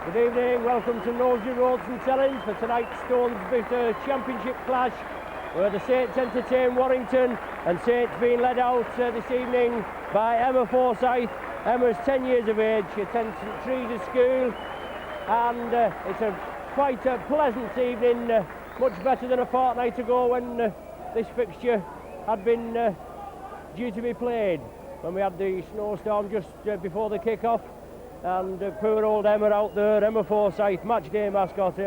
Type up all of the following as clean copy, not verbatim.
Good evening, welcome to Knowsley Roads and Helens for tonight's Stones Bitter Championship clash, where the Saints entertain Warrington, and Saints being led out this evening by Emma Forsyth. Emma's 10 years of age, she attends St Teresa's School, and it's quite a pleasant evening, much better than a fortnight ago when this fixture had been due to be played, when we had the snowstorm just before the kick-off. And poor old Emma out there, Emma Forsyth, match day mascot,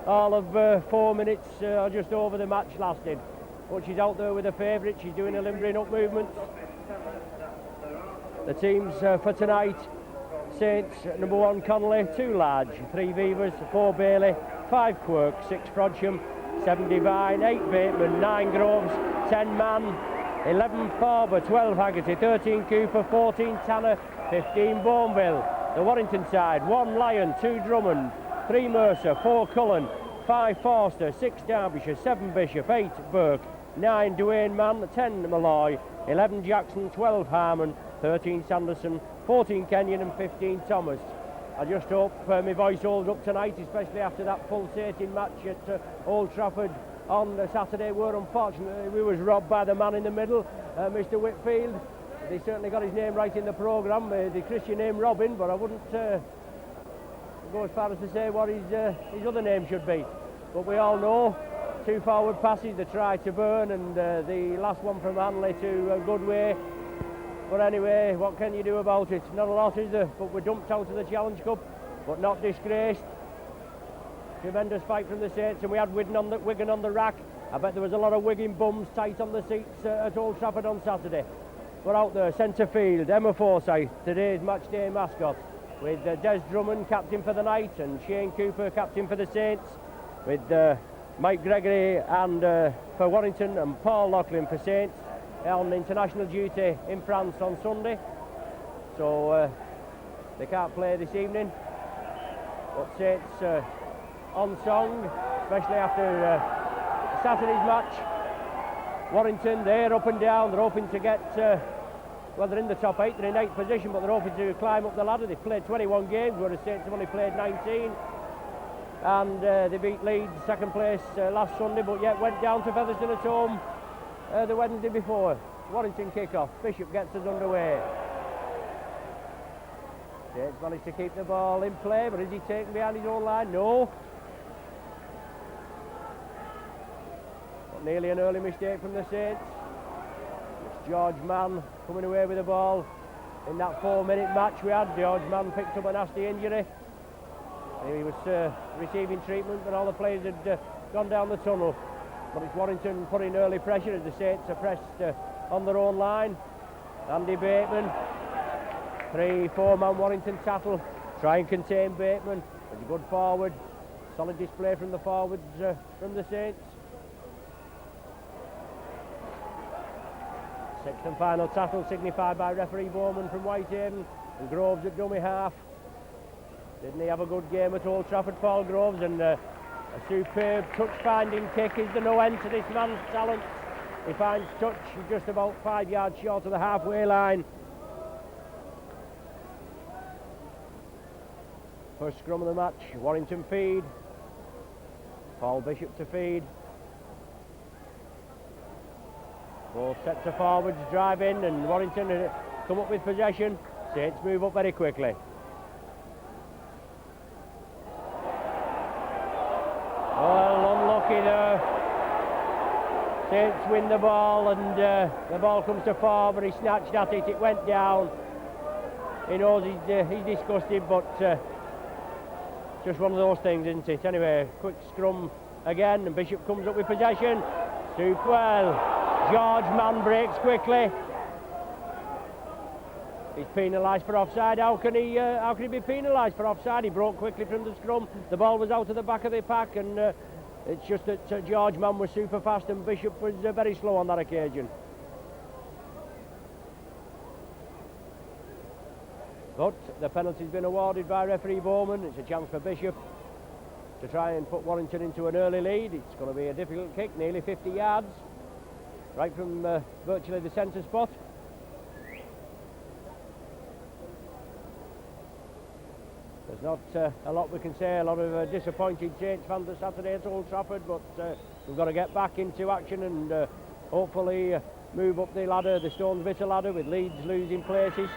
all of 4 minutes or just over the match lasted. But she's out there with her favourite, she's doing a limbering up movement. The teams for tonight: Saints, number 1 Connolly, 2 Large, 3 Beavers, 4 Bailey, 5 Quirk, 6 Frodsham, 7 Divine, 8 Bateman, 9 Groves, 10 Mann, 11 Farber, 12 Haggerty, 13 Cooper, 14 Tanner, 15 Bourneville. The Warrington side: 1 Lyon, 2 Drummond, 3 Mercer, 4 Cullen, 5 Forster, 6 Derbyshire, 7 Bishop, 8 Burke, 9 Duane Mann, 10 Malloy, 11 Jackson, 12 Harmon, 13 Sanderson, 14 Kenyon and 15 Thomas. I just hope my voice holds up tonight, especially after that pulsating match at Old Trafford on Saturday, where unfortunately we was robbed by the man in the middle, Mr Whitfield. They certainly got his name right in the programme, the Christian name Robin, but I wouldn't go as far as to say what his other name should be. But we all know 2 forward passes, the try to Burn and the last one from Hanley to Goodway. But anyway, what can you do about it? Not a lot, is there? But we're dumped out of the Challenge Cup, but not disgraced. Tremendous fight from the Saints, and we had Wigan on the rack. I bet there was a lot of Wigan bums tight on the seats at Old Trafford on Saturday. We're out there, centre field, Emma Forsyth, today's match day mascot, with Des Drummond, captain for the night, and Shane Cooper, captain for the Saints, with Mike Gregory and for Warrington, and Paul Loughlin for Saints on international duty in France on Sunday. So they can't play this evening, but Saints on song, especially after Saturday's match. Warrington, they're up and down, they're hoping to get, well, they're in the top 8, they're in 8th position, but they're hoping to climb up the ladder. They've played 21 games, whereas Saints have only played 19. And they beat Leeds, 2nd place, last Sunday, but yet went down to Featherstone at home the Wednesday before. Warrington kick-off, Bishop gets us underway. Saints managed to keep the ball in play, but is he taken behind his own line? No. Nearly an early mistake from the Saints. It's George Mann coming away with the ball. In that 4-minute match we had, George Mann picked up a nasty injury. He was receiving treatment, but all the players had gone down the tunnel. But it's Warrington putting early pressure as the Saints are pressed on their own line. Andy Bateman, 3-4-man Warrington tackle, try and contain Bateman. It's a good forward, solid display from the forwards from the Saints. 6th and final tackle signified by referee Bowman from Whitehaven, and Groves at dummy half. Didn't he have a good game at Old Trafford, Paul Groves? And a superb touch-finding kick is the no end to this man's talent. He finds touch just about 5 yards short of the halfway line. First scrum of the match, Warrington feed. Paul Bishop to feed. Both sets of forwards drive in, and Warrington come up with possession. Saints move up very quickly. Well, unlucky there. Saints win the ball, and the ball comes to Farber. He snatched at it, it went down. He knows he's disgusted, but just one of those things, isn't it? Anyway, quick scrum again, and Bishop comes up with possession. Super well. George Mann breaks quickly. He's penalised for offside. How can he be penalised for offside? He broke quickly from the scrum. The ball was out of the back of the pack, and it's just that George Mann was super fast and Bishop was very slow on that occasion. But the penalty's been awarded by referee Bowman. It's a chance for Bishop to try and put Warrington into an early lead. It's going to be a difficult kick, nearly 50 yards. Right from virtually the centre spot. The Not a lot we can say. A lot of disappointed Saints fans this Saturday at Old Trafford, but we've got to get back into action and hopefully move up the ladder, the Stones Bitter ladder, with Leeds losing places.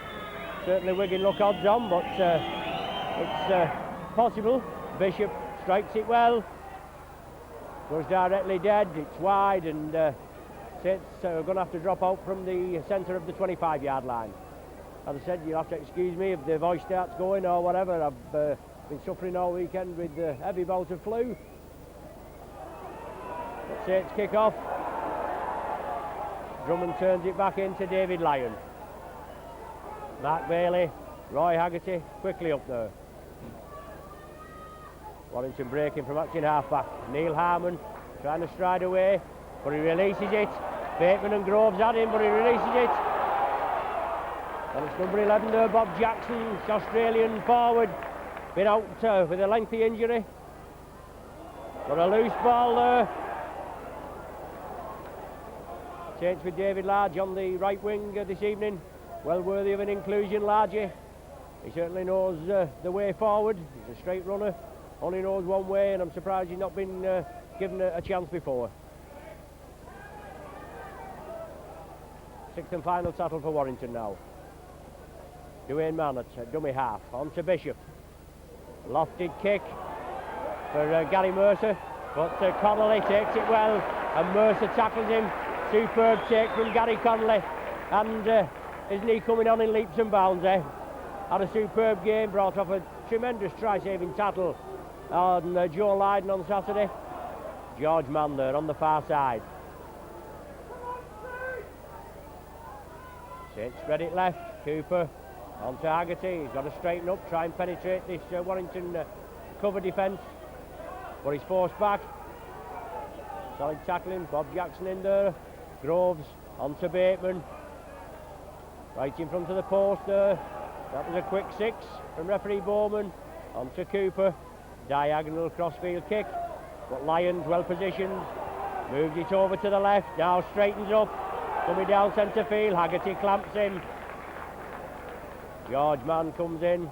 Certainly Wigan look odds on, but it's possible. Bishop strikes it well, goes directly dead, it's wide, and Saints are going to have to drop out from the centre of the 25-yard line. As I said, you'll have to excuse me if the voice starts going or whatever. I've been suffering all weekend with a heavy bout of flu. But Saints kick off. Drummond turns it back into David Lyon. Mark Bailey, Roy Haggerty quickly up there. Warrington breaking from acting half-back. Neil Harmon trying to stride away, but he releases it. Bateman and Groves at him, but he releases it. And it's number 11 there, Bob Jackson, Australian forward. Been out with a lengthy injury. Got a loose ball there. Saints with David Large on the right wing this evening. Well worthy of an inclusion, Largy. He certainly knows the way forward. He's a straight runner, only knows one way, and I'm surprised he's not been given a chance before. Sixth and final tackle for Warrington now. Duane Mann at dummy half, on to Bishop. Lofted kick for Gary Mercer, but Connolly takes it well, and Mercer tackles him. Superb take from Gary Connolly, and isn't he coming on in leaps and bounds there? Had a superb game, brought off a tremendous try-saving tackle on Joe Lydon on Saturday. George Mann there on the far side. Saints spread it left, Cooper on to Haggerty. He's got to straighten up, try and penetrate this Warrington cover defence, but he's forced back. Solid tackling, Bob Jackson in there. Groves on to Bateman, right in front of the post there. That was a quick 6 from referee Bowman. On to Cooper, diagonal crossfield kick, but Lyons well positioned, moves it over to the left, now straightens up, coming down centre field. Haggerty clamps in. George Mann comes in.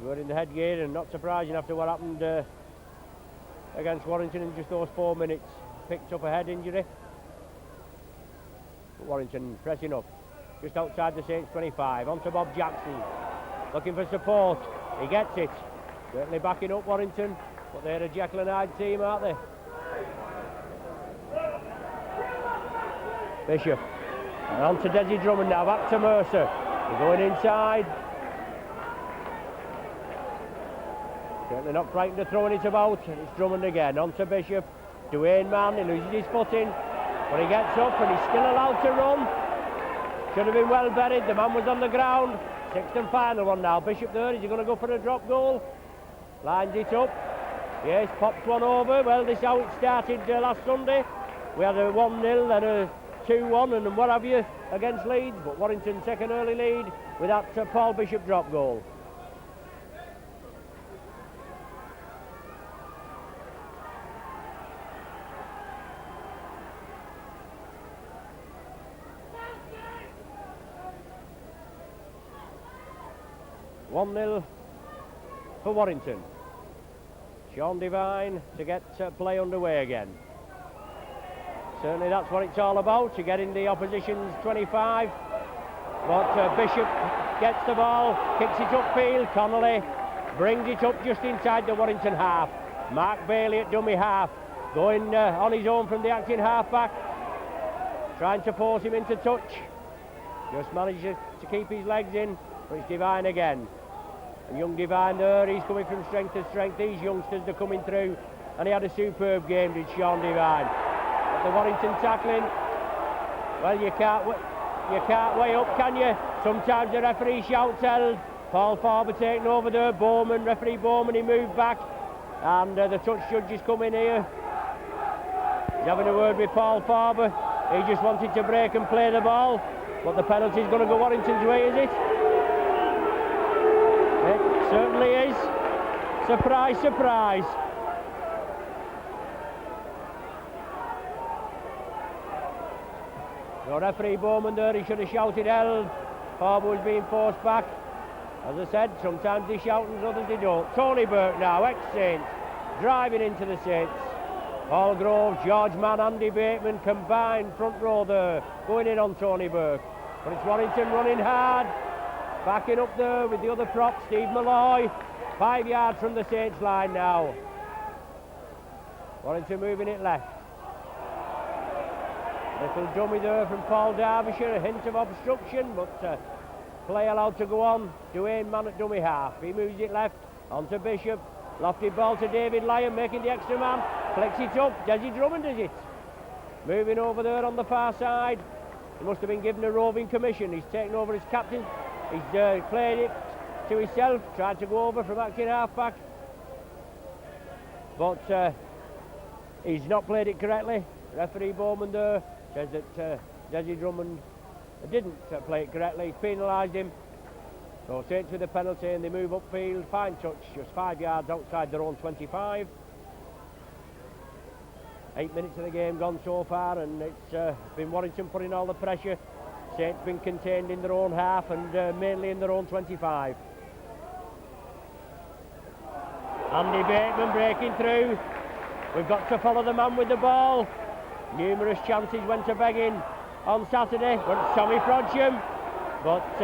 Good in the headgear, and not surprising after what happened against Warrington in just those 4 minutes. Picked up a head injury. But Warrington pressing up just outside the Saints 25. On to Bob Jackson, looking for support. He gets it. Certainly backing up Warrington, but they're a Jekyll and Hyde team, aren't they? Bishop. And on to Desi Drummond now, back to Mercer. They're going inside. Certainly not frightened of throwing it about. It's Drummond again, on to Bishop. Duane Mann, he loses his footing, but he gets up and he's still allowed to run. Should have been well buried, the man was on the ground. Sixth and final one now. Bishop there, is he going to go for a drop goal? Lines it up. Yes, pops one over. Well, this is how it started last Sunday. We had a 1-0, then a 2-1 and what have you against Leeds, but Warrington take an early lead with that Paul Bishop drop goal. One-0 for Warrington. Sean Devine to get play underway again. Certainly that's what it's all about, to get in the opposition's 25. But Bishop gets the ball, kicks it upfield. Connolly brings it up just inside the Warrington half. Mark Bailey at dummy half, going on his own from the acting half-back, trying to force him into touch. Just manages to keep his legs in, but it's Devine again. And young Devine there, he's coming from strength to strength. These youngsters are coming through, and he had a superb game, did Sean Devine. But the Warrington tackling, well, you can't weigh up, can you? Sometimes the referee shouts held. Paul Farber taking over there. Bowman, referee Bowman, he moved back, and the touch judge is coming here. He's having a word with Paul Farber. He just wanted to break and play the ball, but the penalty's going to go Warrington's way, is it? It certainly is. Surprise, surprise. So referee Bowman there, he should have shouted held. Harbour was being forced back. As I said, sometimes they shout and others they don't. Tony Burke now, ex-Saints, driving into the Saints. Paul Groves, George Mann, Andy Bateman combined front row there, going in on Tony Burke. But it's Warrington running hard, backing up there with the other prop, Steve Malloy, 5 yards from the Saints line now. Warrington moving it left. Little dummy there from Paul Derbyshire, a hint of obstruction, but play allowed to go on. Duane man at dummy half. He moves it left onto Bishop. Lofty ball to David Lyon, making the extra man. Flicks it up. Desi Drummond does it. Moving over there on the far side. He must have been given a roving commission. He's taken over as captain. He's played it to himself. Tried to go over from acting half-back. But he's not played it correctly. Referee Bowman there says that Desi Drummond didn't play it correctly. He's penalised him. So Saints with a penalty and they move upfield. Fine touch, just 5 yards outside their own 25. 8 minutes of the game gone so far, and it's been Warrington putting all the pressure. Saints been contained in their own half and mainly in their own 25. Andy Bateman breaking through. We've got to follow the man with the ball. Numerous chances went to begging on Saturday, but it's Tommy Frodsham. But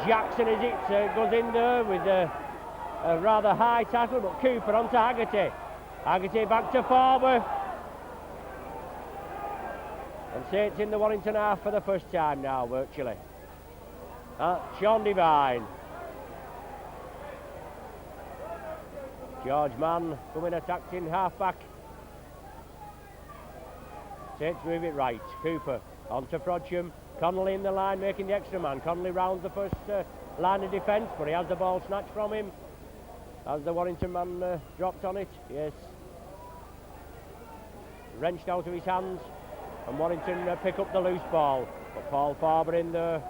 Jackson as it goes in there with a rather high tackle, but Cooper onto Haggerty. Haggerty back to Farber. And Saints in the Warrington half for the first time now, virtually. Sean Devine. George Mann coming attacked in half-back. Saints move it right. Cooper onto Frodsham. Connolly in the line making the extra man. Connolly rounds the first line of defence, but he has the ball snatched from him. As the Warrington man dropped on it, yes. Wrenched out of his hands, and Warrington pick up the loose ball. But Paul Farber in there.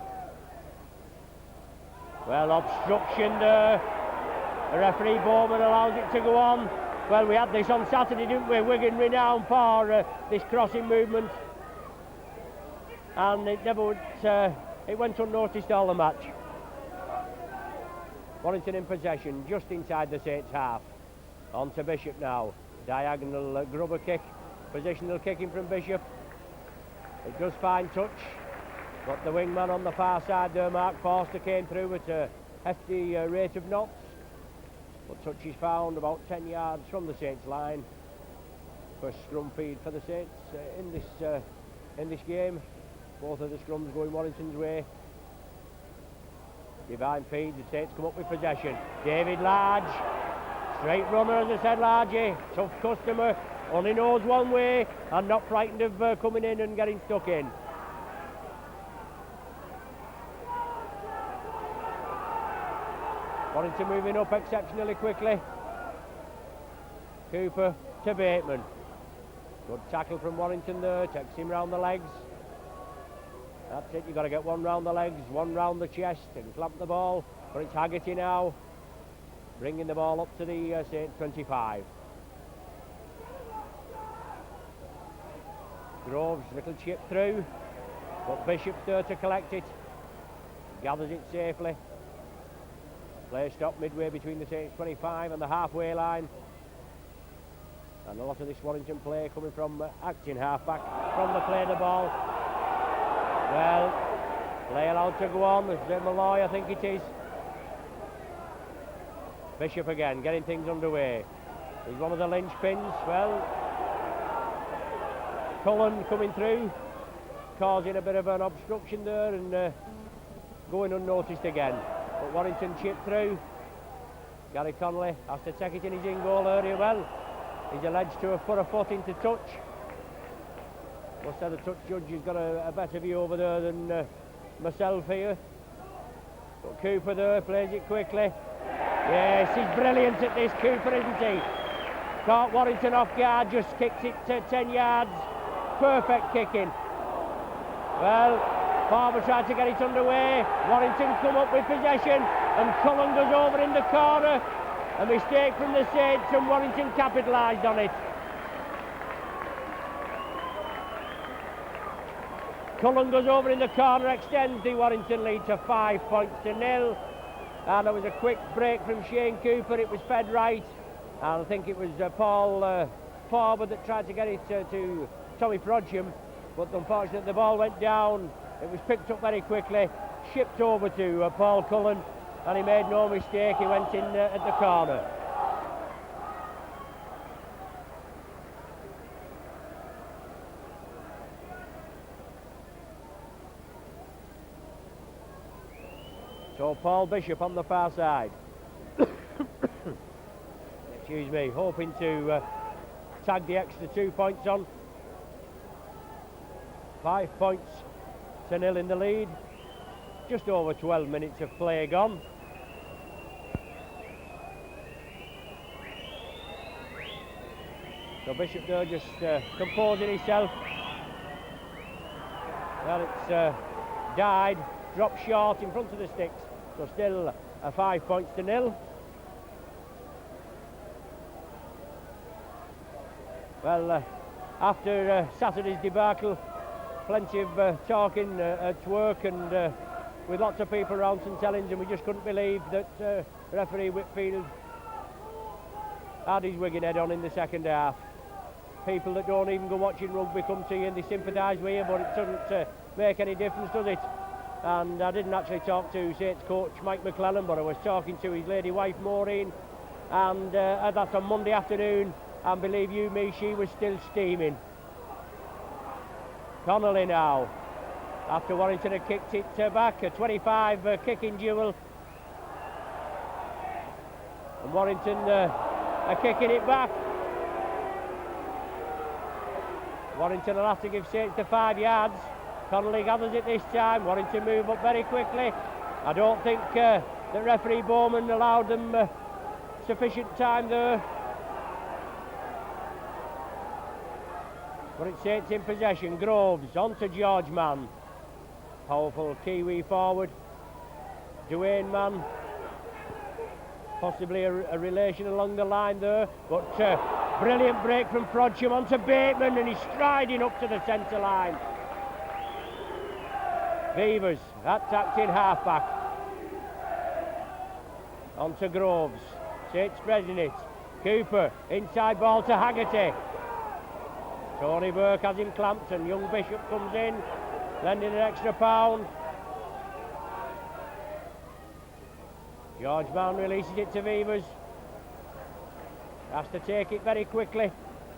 Well, obstruction there. The referee Bowman allows it to go on. Well, we had this on Saturday, didn't we? Wigan renowned for this crossing movement. And it never it went unnoticed all the match. Warrington in possession, just inside the Saints half. On to Bishop now. Diagonal grubber kick. Positional kicking from Bishop. It does find touch. But the wingman on the far side there, Mark Forster, came through at a hefty rate of knots. But touch is found about 10 yards from the Saints line. First scrum feed for the Saints in this game. Both of the scrums going Warrington's way. Divine feed, the Saints come up with possession. David Large, straight runner as I said, Largy, tough customer, only knows one way and not frightened of coming in and getting stuck in. Warrington moving up exceptionally quickly. Cooper to Bateman. Good tackle from Warrington there, takes him round the legs. That's it, you've got to get one round the legs, one round the chest and clamp the ball. But it's Haggerty now, bringing the ball up to the Saints 25. Groves, little chip through, but Bishop's there to collect it. Gathers it safely. Play stop midway between the Saints 25 and the halfway line. And a lot of this Warrington play coming from acting half-back from the play the ball. Well, play allowed to go on. There's Malloy, I think it is. Bishop again, getting things underway. He's one of the linchpins. Well, Cullen coming through, causing a bit of an obstruction there and going unnoticed again. But Warrington chipped through. Gary Connolly has to take it in his in-goal area. Well, he's alleged to have put a foot into touch. Must say the touch judge has got a better view over there than myself here. But Cooper there plays it quickly. Yes, he's brilliant at this, Cooper, isn't he? Caught Warrington off guard, just kicks it to 10 yards. Perfect kicking. Well, Farber tried to get it underway. Warrington come up with possession and Cullen goes over in the corner. A mistake from the Saints and Warrington capitalised on it. Cullen goes over in the corner, extends the Warrington lead to 5-0. And there was a quick break from Shane Cooper. It was fed right, and I think it was Paul Farber that tried to get it to Tommy Frodsham, but unfortunately the ball went down. It was picked up very quickly, shipped over to Paul Cullen, and he made no mistake. He went in at the corner. So Paul Bishop on the far side. Excuse me, hoping to tag the extra 2 points on. 5-0 in the lead. Just over 12 minutes of play gone. So Bishop there just composing himself. Well, it's died, dropped short in front of the sticks. So still 5-0. Well, after Saturday's debacle, plenty of talking at work and with lots of people around St Helens, and we just couldn't believe that referee Whitfield had his Wigan head on in the second half. People that don't even go watching rugby come to you and they sympathise with you, but it doesn't make any difference, does it? And I didn't actually talk to Saints coach Mike McClellan, but I was talking to his lady wife Maureen, and that's on Monday afternoon, and believe you me, she was still steaming. Connolly now, after Warrington had kicked it back, a 25 kicking duel, and Warrington are kicking it back. Warrington will have to give Saints the 5 yards. Connolly gathers it this time. Warrington move up very quickly. I don't think that referee Bowman allowed them sufficient time there. But it's Saints in possession. Groves on to George Mann. Powerful Kiwi forward. Duane Mann. Possibly a relation along the line there. But brilliant break from Frodsham onto Bateman, and he's striding up to the centre line. Beavers attacked in half-back. On to Groves. Saints spreading it. Cooper, inside ball to Haggerty. Tony Burke has him clamped, and young Bishop comes in, lending an extra pound. George Mann releases it to Beavers. Has to take it very quickly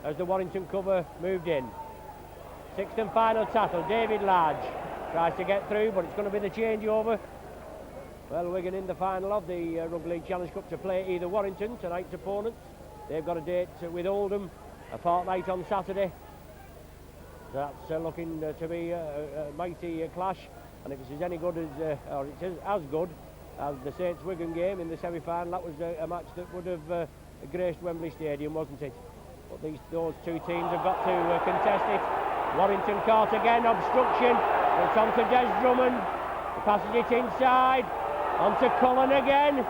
as the Warrington cover moved in. Sixth and final tackle, David Large tries to get through, but it's going to be the changeover. Well, Wigan in the final of the Rugby League Challenge Cup to play either Warrington, tonight's opponents. They've got a date with Oldham, a fortnight on Saturday. That's looking to be a mighty clash, and if it's any good as, or it's as good as the Saints Wigan game in the semi-final, that was a match that would have graced Wembley Stadium, wasn't it? But those two teams have got to contest it. Warrington caught again, obstruction. It's on to Des Drummond. He passes it inside. On to Cullen again.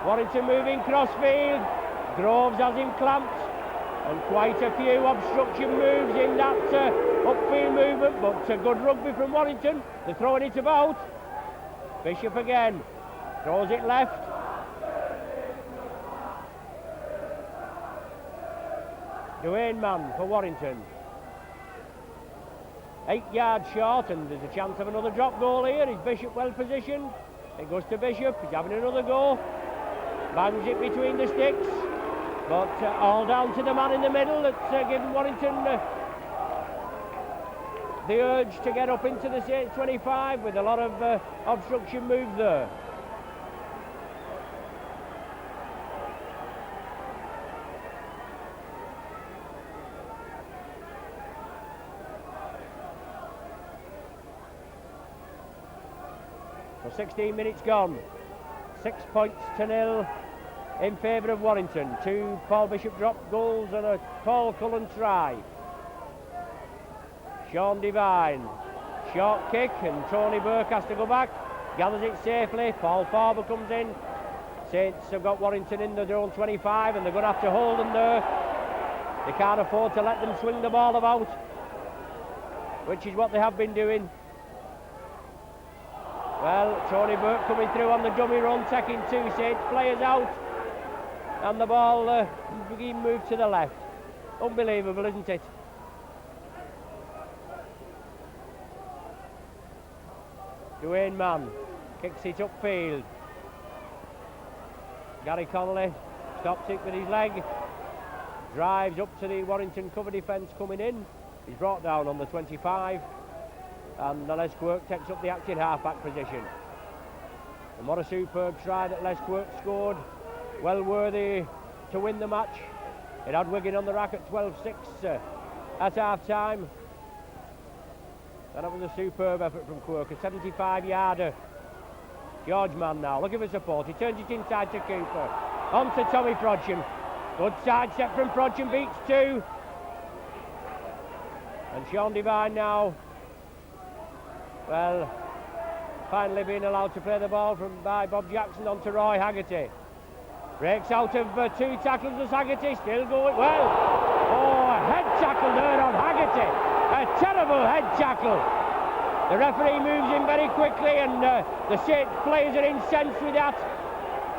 Warrington moving crossfield. Groves has him clamped. And quite a few obstruction moves in that upfield movement, but good rugby from Warrington. They're throwing it about. Bishop again. Throws it left. Duane Mann for Warrington. 8 yards short, and there's a chance of another drop goal here. Is Bishop well positioned? It goes to Bishop. He's having another go. Bangs it between the sticks. But all down to the man in the middle that's given Warrington the urge to get up into the Saints 25 with a lot of obstruction moves there. So 16 minutes gone. 6-0 in favour of Warrington. 2 Paul Bishop drop goals and a Paul Cullen try. Sean Devine, short kick, and Tony Burke has to go back. Gathers it safely. Paul Farber comes in. Saints have got Warrington in their own 25, and they're going to have to hold them there. They can't afford to let them swing the ball about. which is what they have been doing. Well, Tony Burke coming through on the dummy run, taking 2 Saints players out, and the ball being moved to the left. Unbelievable, isn't it? Dwayne Mann kicks it upfield. Gary Connolly stops it with his leg, drives up to the Warrington cover defence coming in. He's brought down on the 25, and Les Quirk takes up the acting half-back position. And what a superb try that Les Quirk scored, well worthy to win the match. It had Wigan on the rack at 12-6 at half-time. And that was a superb effort from Quirk, a 75-yarder. George Mann now, looking for support. He turns it inside to Cooper. On to Tommy Frodsham. Good side step from Frodsham, beats 2. And Sean Devine now, well, finally being allowed to play the ball by Bob Jackson onto Roy Haggerty. Breaks out of 2 tackles as Haggerty, still going well. Oh, a head tackle there on Haggerty. A terrible head tackle. The referee moves in very quickly, and the Saints players are incensed with that.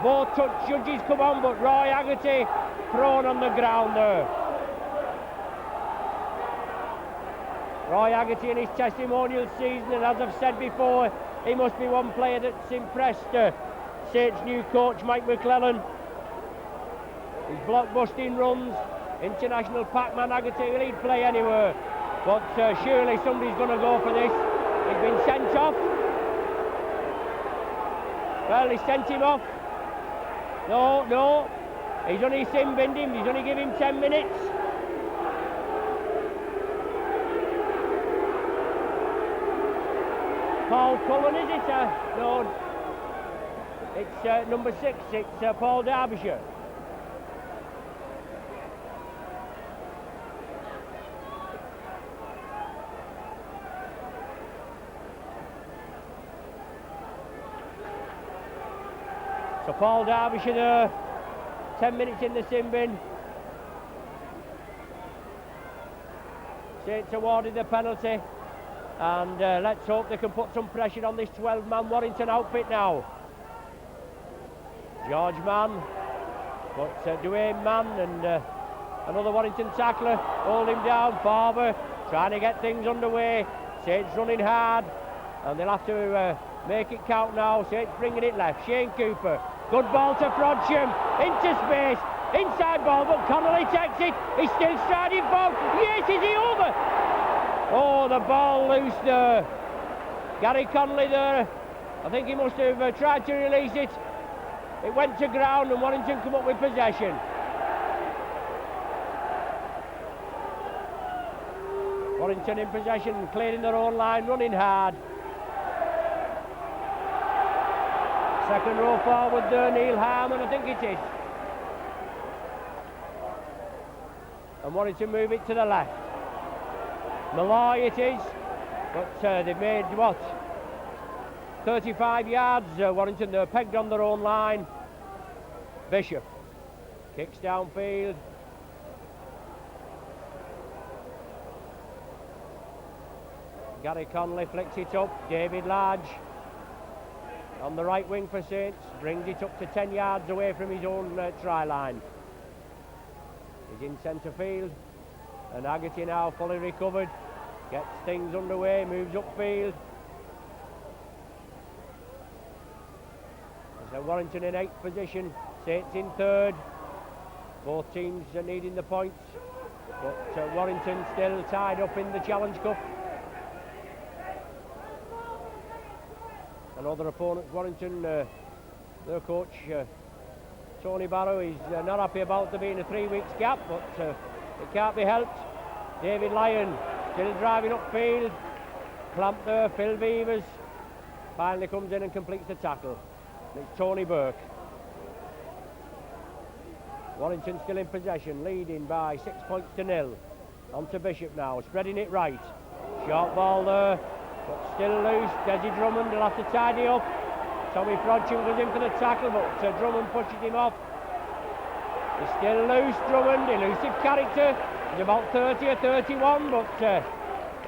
Both judges come on, but Roy Haggerty thrown on the ground there. Roy Haggerty in his testimonial season, and as I've said before, he must be one player that's impressed Saints' new coach Mike McClellan. His blockbusting runs, international Pac-Man Haggerty, he'd play anywhere. But surely somebody's going to go for this. He's been sent off. Well, he sent him off. No. He's only sin-binned him. He's only given him 10 minutes. Paul Cullen, is it? No. It's number 6. It's Paul Derbyshire. So Paul Derbyshire there, 10 minutes in the sin bin. Saints awarded the penalty, and let's hope they can put some pressure on this 12-man Warrington outfit now. George Mann, but Dwayne Mann and another Warrington tackler hold him down. Farber trying to get things underway. Saints running hard, and they'll have to make it count now. Saints bringing it left. Shane Cooper. Good ball to Frodsham, into space, inside ball, but Connolly takes it. He's still striding forward. Yes, is he over? Oh, the ball loose there. Gary Connolly there. I think he must have tried to release it. It went to ground, and Warrington come up with possession. Warrington in possession, clearing their own line, running hard. Second row forward there, Neil Harmon, I think it is. And Warrington move it to the left. Malloy it is, but they've made, 35 yards. Warrington, they're pegged on their own line. Bishop kicks downfield. Gary Connolly flicks it up. David Large on the right wing for Saints, brings it up to 10 yards away from his own try line. He's in centre field, and Haggerty now fully recovered, gets things underway, moves upfield. So Warrington in 8th position, Saints in 3rd. Both teams are needing the points, but Warrington still tied up in the Challenge Cup. And other opponents, Warrington, their coach Tony Barrow, is not happy about there being a 3 weeks gap, but it can't be helped. David Lyon still driving upfield, clamped there. Phil Beavers finally comes in and completes the tackle. It's Tony Burke. Warrington still in possession, leading by 6 points to 0. On to Bishop now, spreading it right. Short ball there, but still loose. Desi Drummond will have to tidy up. Tommy Frodsham goes in for the tackle, but Drummond pushes him off. He's still loose, Drummond, elusive character. He's about 30 or 31, but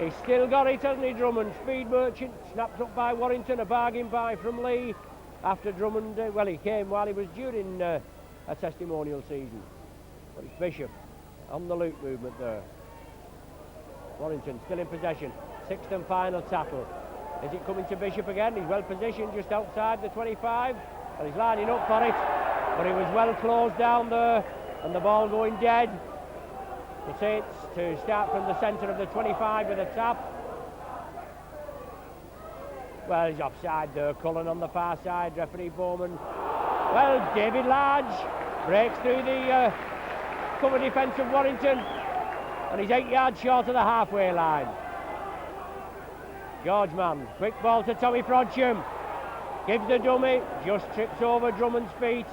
He's still got it, hasn't he, Drummond? Speed Merchant, snapped up by Warrington, a bargain buy from Lee. After Drummond, well, he came while he was during a testimonial season. But it's Bishop on the loop movement there. Warrington still in possession. Sixth and final tackle. Is it coming to Bishop again? He's well positioned just outside the 25. And he's lining up for it. But he was well closed down there. And the ball going dead. The Saints to start from the centre of the 25 with a tap. Well, he's offside there. Cullen on the far side. Referee Bowman. Well, David Large breaks through the cover defence of Warrington. And he's 8 yards short of the halfway line. George Mann, quick ball to Tommy Frodsham. Gives the dummy, just trips over Drummond's feet.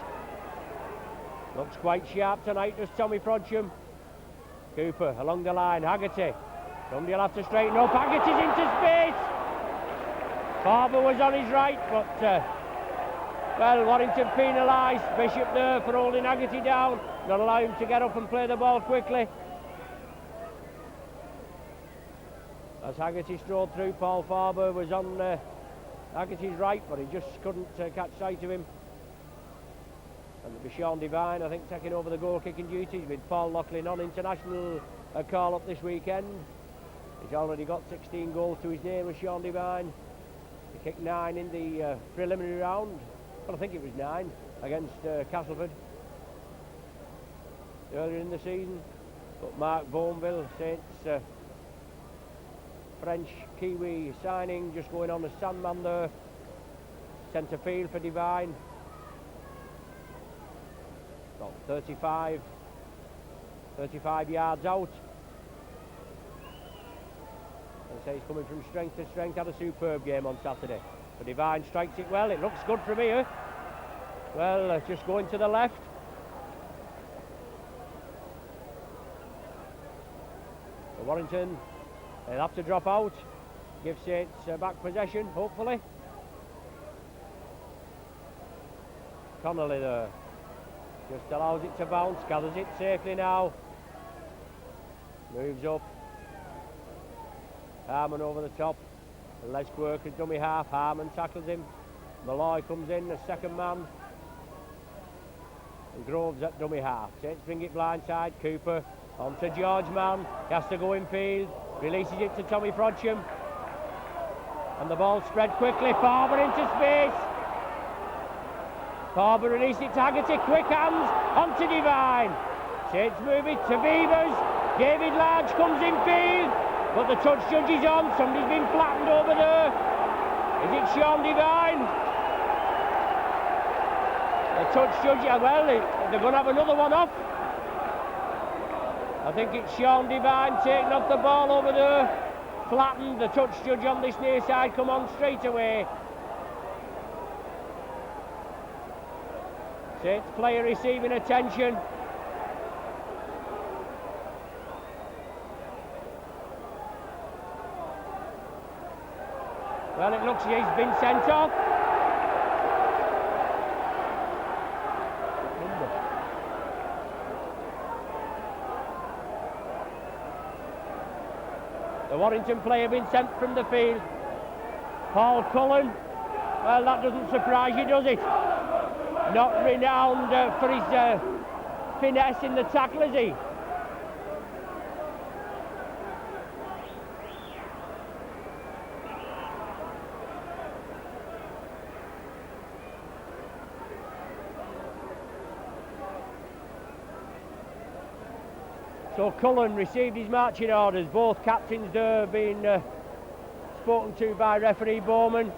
Looks quite sharp tonight, does Tommy Frodsham. Cooper along the line, Haggerty. Somebody will have to straighten up. Haggerty's into space. Barber was on his right, but well, Warrington penalised. Bishop there for holding Haggerty down. Not allow him to get up and play the ball quickly. As Haggerty strolled through, Paul Farber was on Haggerty's right, but he just couldn't catch sight of him. And it'll be Sean Devine, I think, taking over the goal-kicking duties with Paul Loughlin on international call-up this weekend. He's already got 16 goals to his name with Sean Devine. He kicked 9 in the preliminary round. Well, I think it was 9 against Castleford earlier in the season. But Mark Boneville, Saints French Kiwi signing, just going on the Sandman there. Centre field for Devine. About 35 yards out. I'd say he's coming from strength to strength. Had a superb game on Saturday. But Devine strikes it well. It looks good from here. Well, just going to the left. So Warrington, they'll have to drop out. Give Saints back possession, hopefully. Connolly there. Just allows it to bounce, gathers it safely now. Moves up. Harmon over the top. Les Quirk at dummy half. Harmon tackles him. Malloy comes in, the second man. And Groves at dummy half. Saints bring it blindside. Cooper on to George Mann. He has to go in field. Releases it to Tommy Frodsham. And the ball spread quickly. Farber into space. Farber released it to Haggerty. Quick hands onto Devine. Saints move it to Beavers. David Large comes in field. But the touch judge is on. Somebody's been flattened over there. Is it Sean Devine? The touch judge, well, they're going to have another one off. I think it's Sean Devine taking off the ball over there. Flattened. The touch judge on this near side come on straight away. Saints player receiving attention. Well, it looks like he's been sent off. The Warrington player been sent from the field. Paul Cullen. Well, that doesn't surprise you, does it? Not renowned for his finesse in the tackle, is he? So Cullen received his marching orders. Both captains there being spoken to by referee Bowman.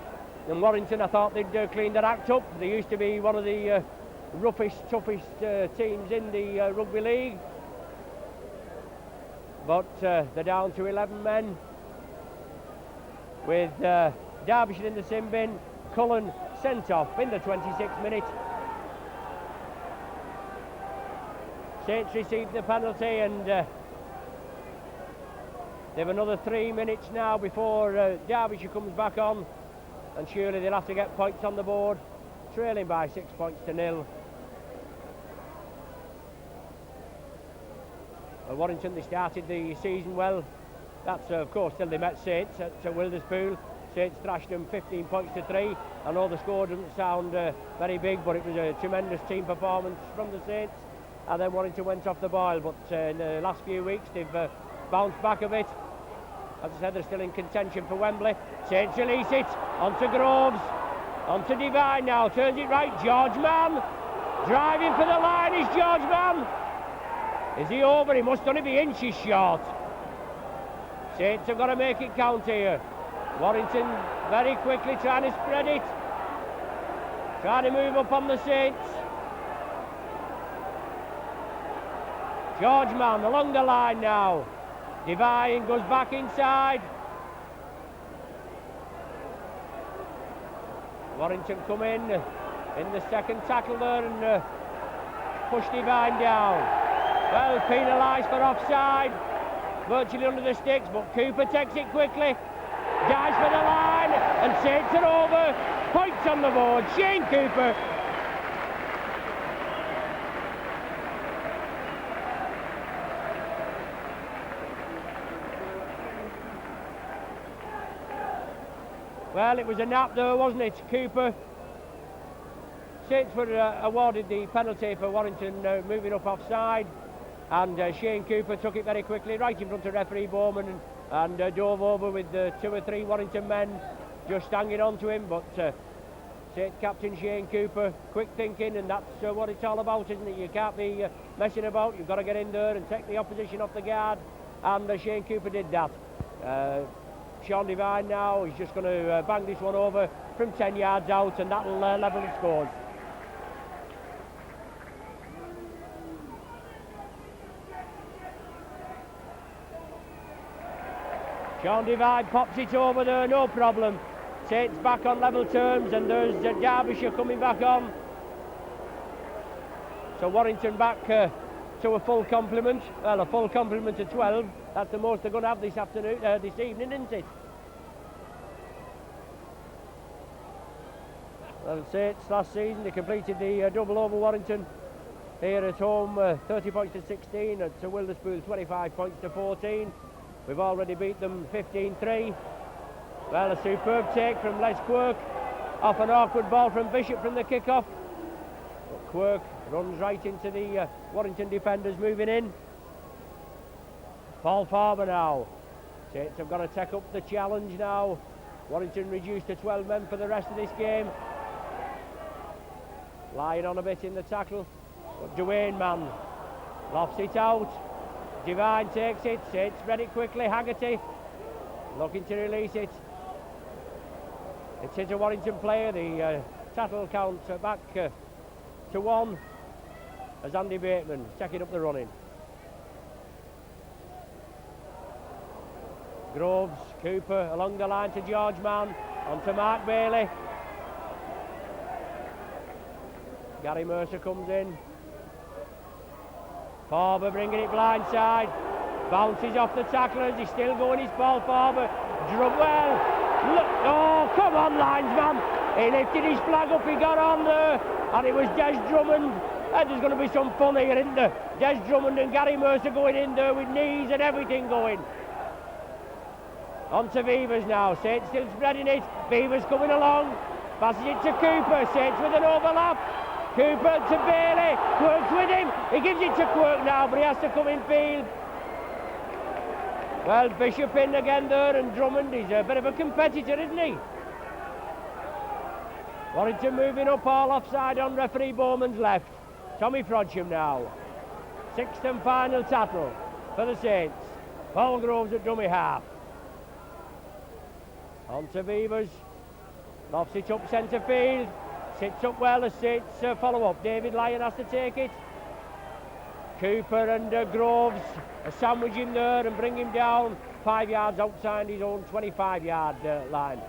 And Warrington, I thought they'd clean their act up. They used to be one of the roughest, toughest teams in the rugby league. But they're down to 11 men. With Derbyshire in the sin bin. Cullen sent off in the 26th minute. Saints received the penalty, and they've another 3 minutes now before Derbyshire comes back on. And surely they'll have to get points on the board, trailing by 6 points to 0. Well, Warrington, they started the season well. That's of course till they met Saints at Wilderspool. Saints thrashed them 15 points to 3. I know the score doesn't sound very big, but it was a tremendous team performance from the Saints. And then Warrington went off the boil, but in the last few weeks they've bounced back a bit. As I said, they're still in contention for Wembley. Saints release it onto Groves, onto Devine now, turns it right. George Mann driving for the line is George Mann. Is he over? He must only be inches short. Saints have got to make it count here. Warrington very quickly trying to spread it, trying to move up on the Saints. George Mann along the line now. Devine goes back inside. Warrington come in the second tackle there and push Devine down. Well, penalised for offside, virtually under the sticks, but Cooper takes it quickly. Dives for the line and Saints are over. Points on the board. Shane Cooper. Well, it was a nap though, wasn't it? Cooper. Saints were awarded the penalty for Warrington moving up offside, and Shane Cooper took it very quickly right in front of referee Bowman and dove over with 2 or 3 Warrington men just hanging on to him. But Saints captain Shane Cooper, quick thinking, and that's what it's all about, isn't it? You can't be messing about. You've got to get in there and take the opposition off the guard, and Shane Cooper did that. Sean Devine now is just going to bang this one over from 10 yards out, and that'll level the scores. Sean Devine pops it over there, no problem. Saints back on level terms, and there's Derbyshire coming back on. So Warrington back to a full complement. Well, a full complement of 12. That's the most they're going to have this afternoon, this evening, isn't it? Well, Saints last season they completed the double over Warrington here at home, 30 points to 16, and to Wilderspool 25 points to 14. We've already beat them 15-3. Well, a superb take from Les Quirk off an awkward ball from Bishop from the kick-off. But Quirk runs right into the Warrington defenders moving in. Paul Farmer now. Saints have got to take up the challenge now. Warrington reduced to 12 men for the rest of this game. Lying on a bit in the tackle. But Dwayne Mann lofts it out. Devine takes it. Saints spread it quickly. Haggerty looking to release it. It's hit a Warrington player. The tackle count back to 1 as Andy Bateman taking up the running. Groves, Cooper along the line to George Mann, on to Mark Bailey. Gary Mercer comes in. Farber bringing it blindside. Bounces off the tacklers. He's still going his ball. Farber. Well, look. Oh, come on, linesman. He lifted his flag up. He got on there. And it was Des Drummond. There's going to be some fun here, isn't there? Des Drummond and Gary Mercer going in there with knees and everything going. On to Beavers now. Saints still spreading it. Beavers coming along. Passes it to Cooper. Saints with an overlap. Cooper to Bailey. Quirk's with him. He gives it to Quirk now, but he has to come in field. Well, Bishop in again there, and Drummond. He's a bit of a competitor, isn't he? Warrington moving up all offside on referee Bowman's left. Tommy Frodsham now. 6th and final tackle for the Saints. Paul Groves at dummy half. On to Beavers. Lofts it up centre field. Sits up well as Saints follow up. David Lyon has to take it. Cooper and Groves sandwich him there and bring him down 5 yards outside his own 25-yard line.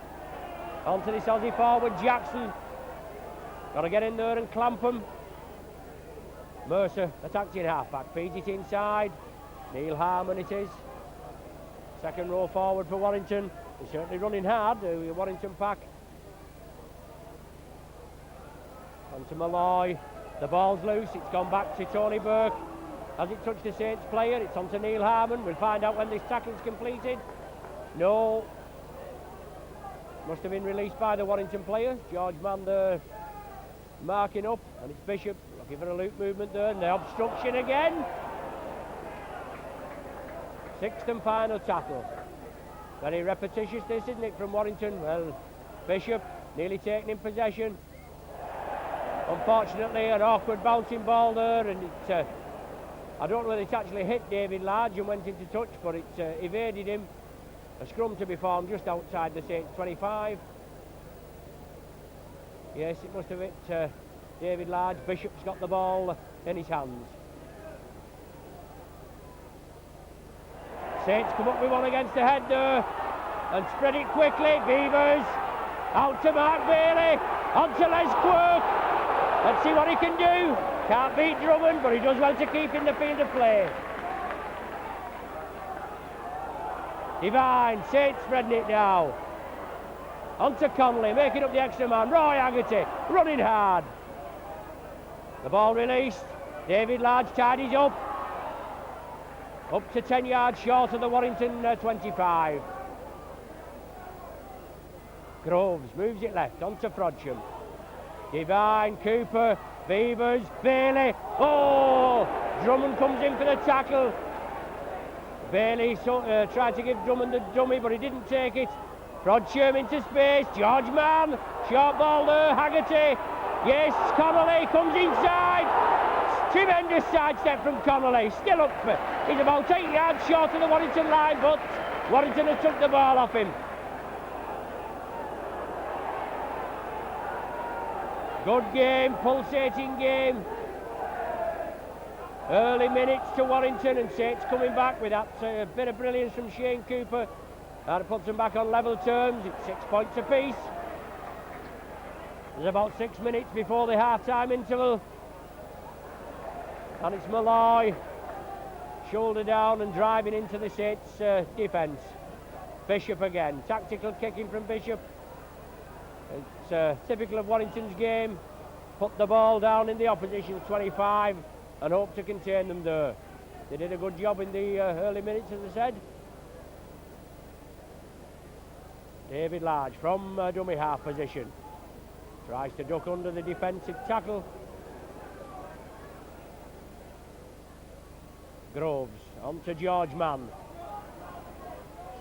On to this Aussie forward, Jackson. Got to get in there and clamp him. Mercer attacks in half-back, feeds it inside. Neil Harmon it is. Second row forward for Warrington. He's certainly running hard, the Warrington pack. On to Malloy. The ball's loose. It's gone back to Tony Burke. Has it touched the Saints player? It's on to Neil Harmon. We'll find out when this tackle's completed. No. Must have been released by the Warrington player. George Mann there marking up, and it's Bishop looking for a loop movement there, and the obstruction again. Sixth and final tackle. Very repetitious this, isn't it, from Warrington? Well, Bishop nearly taken in possession. Unfortunately, an awkward bouncing ball there, and it, I don't know whether it actually hit David Large and went into touch, but it evaded him. A scrum to be formed just outside the Saints 25. Yes, it must have hit David Large. Bishop's got the ball in his hands. Saints come up with one against the head there and spread it quickly. Beavers out to Mark Bailey, on to Les Quirk. Let's see what he can do. Can't beat Drummond, but he does well to keep in the field of play. Devine, Saints spreading it now. On to Connolly, making up the extra man. Roy Haggerty running hard. The ball released. David Large tidies up. Up to 10 yards short of the Warrington 25. Groves moves it left, on to Frodsham. Devine, Cooper, Beavers, Bailey. Oh! Drummond comes in for the tackle. Bailey tried to give Drummond the dummy, but he didn't take it. Frodsham into space. George Mann. Short ball there. Haggerty. Yes, Connolly comes inside. Tremendous sidestep from Connolly. Still up for. He's about 8 yards short of the Warrington line, but Warrington has took the ball off him. Good game, pulsating game. Early minutes to Warrington, and Saints coming back with that bit of brilliance from Shane Cooper. And it puts them back on level terms. It's 6 points apiece. There's about 6 minutes before the half-time interval. And it's Malloy, shoulder down and driving into the Saints defence. Bishop again, tactical kicking from Bishop. It's typical of Warrington's game. Put the ball down in the opposition 25 and hope to contain them there. They did a good job in the early minutes, as I said. David Large from dummy half position. Tries to duck under the defensive tackle. Groves on to George Mann.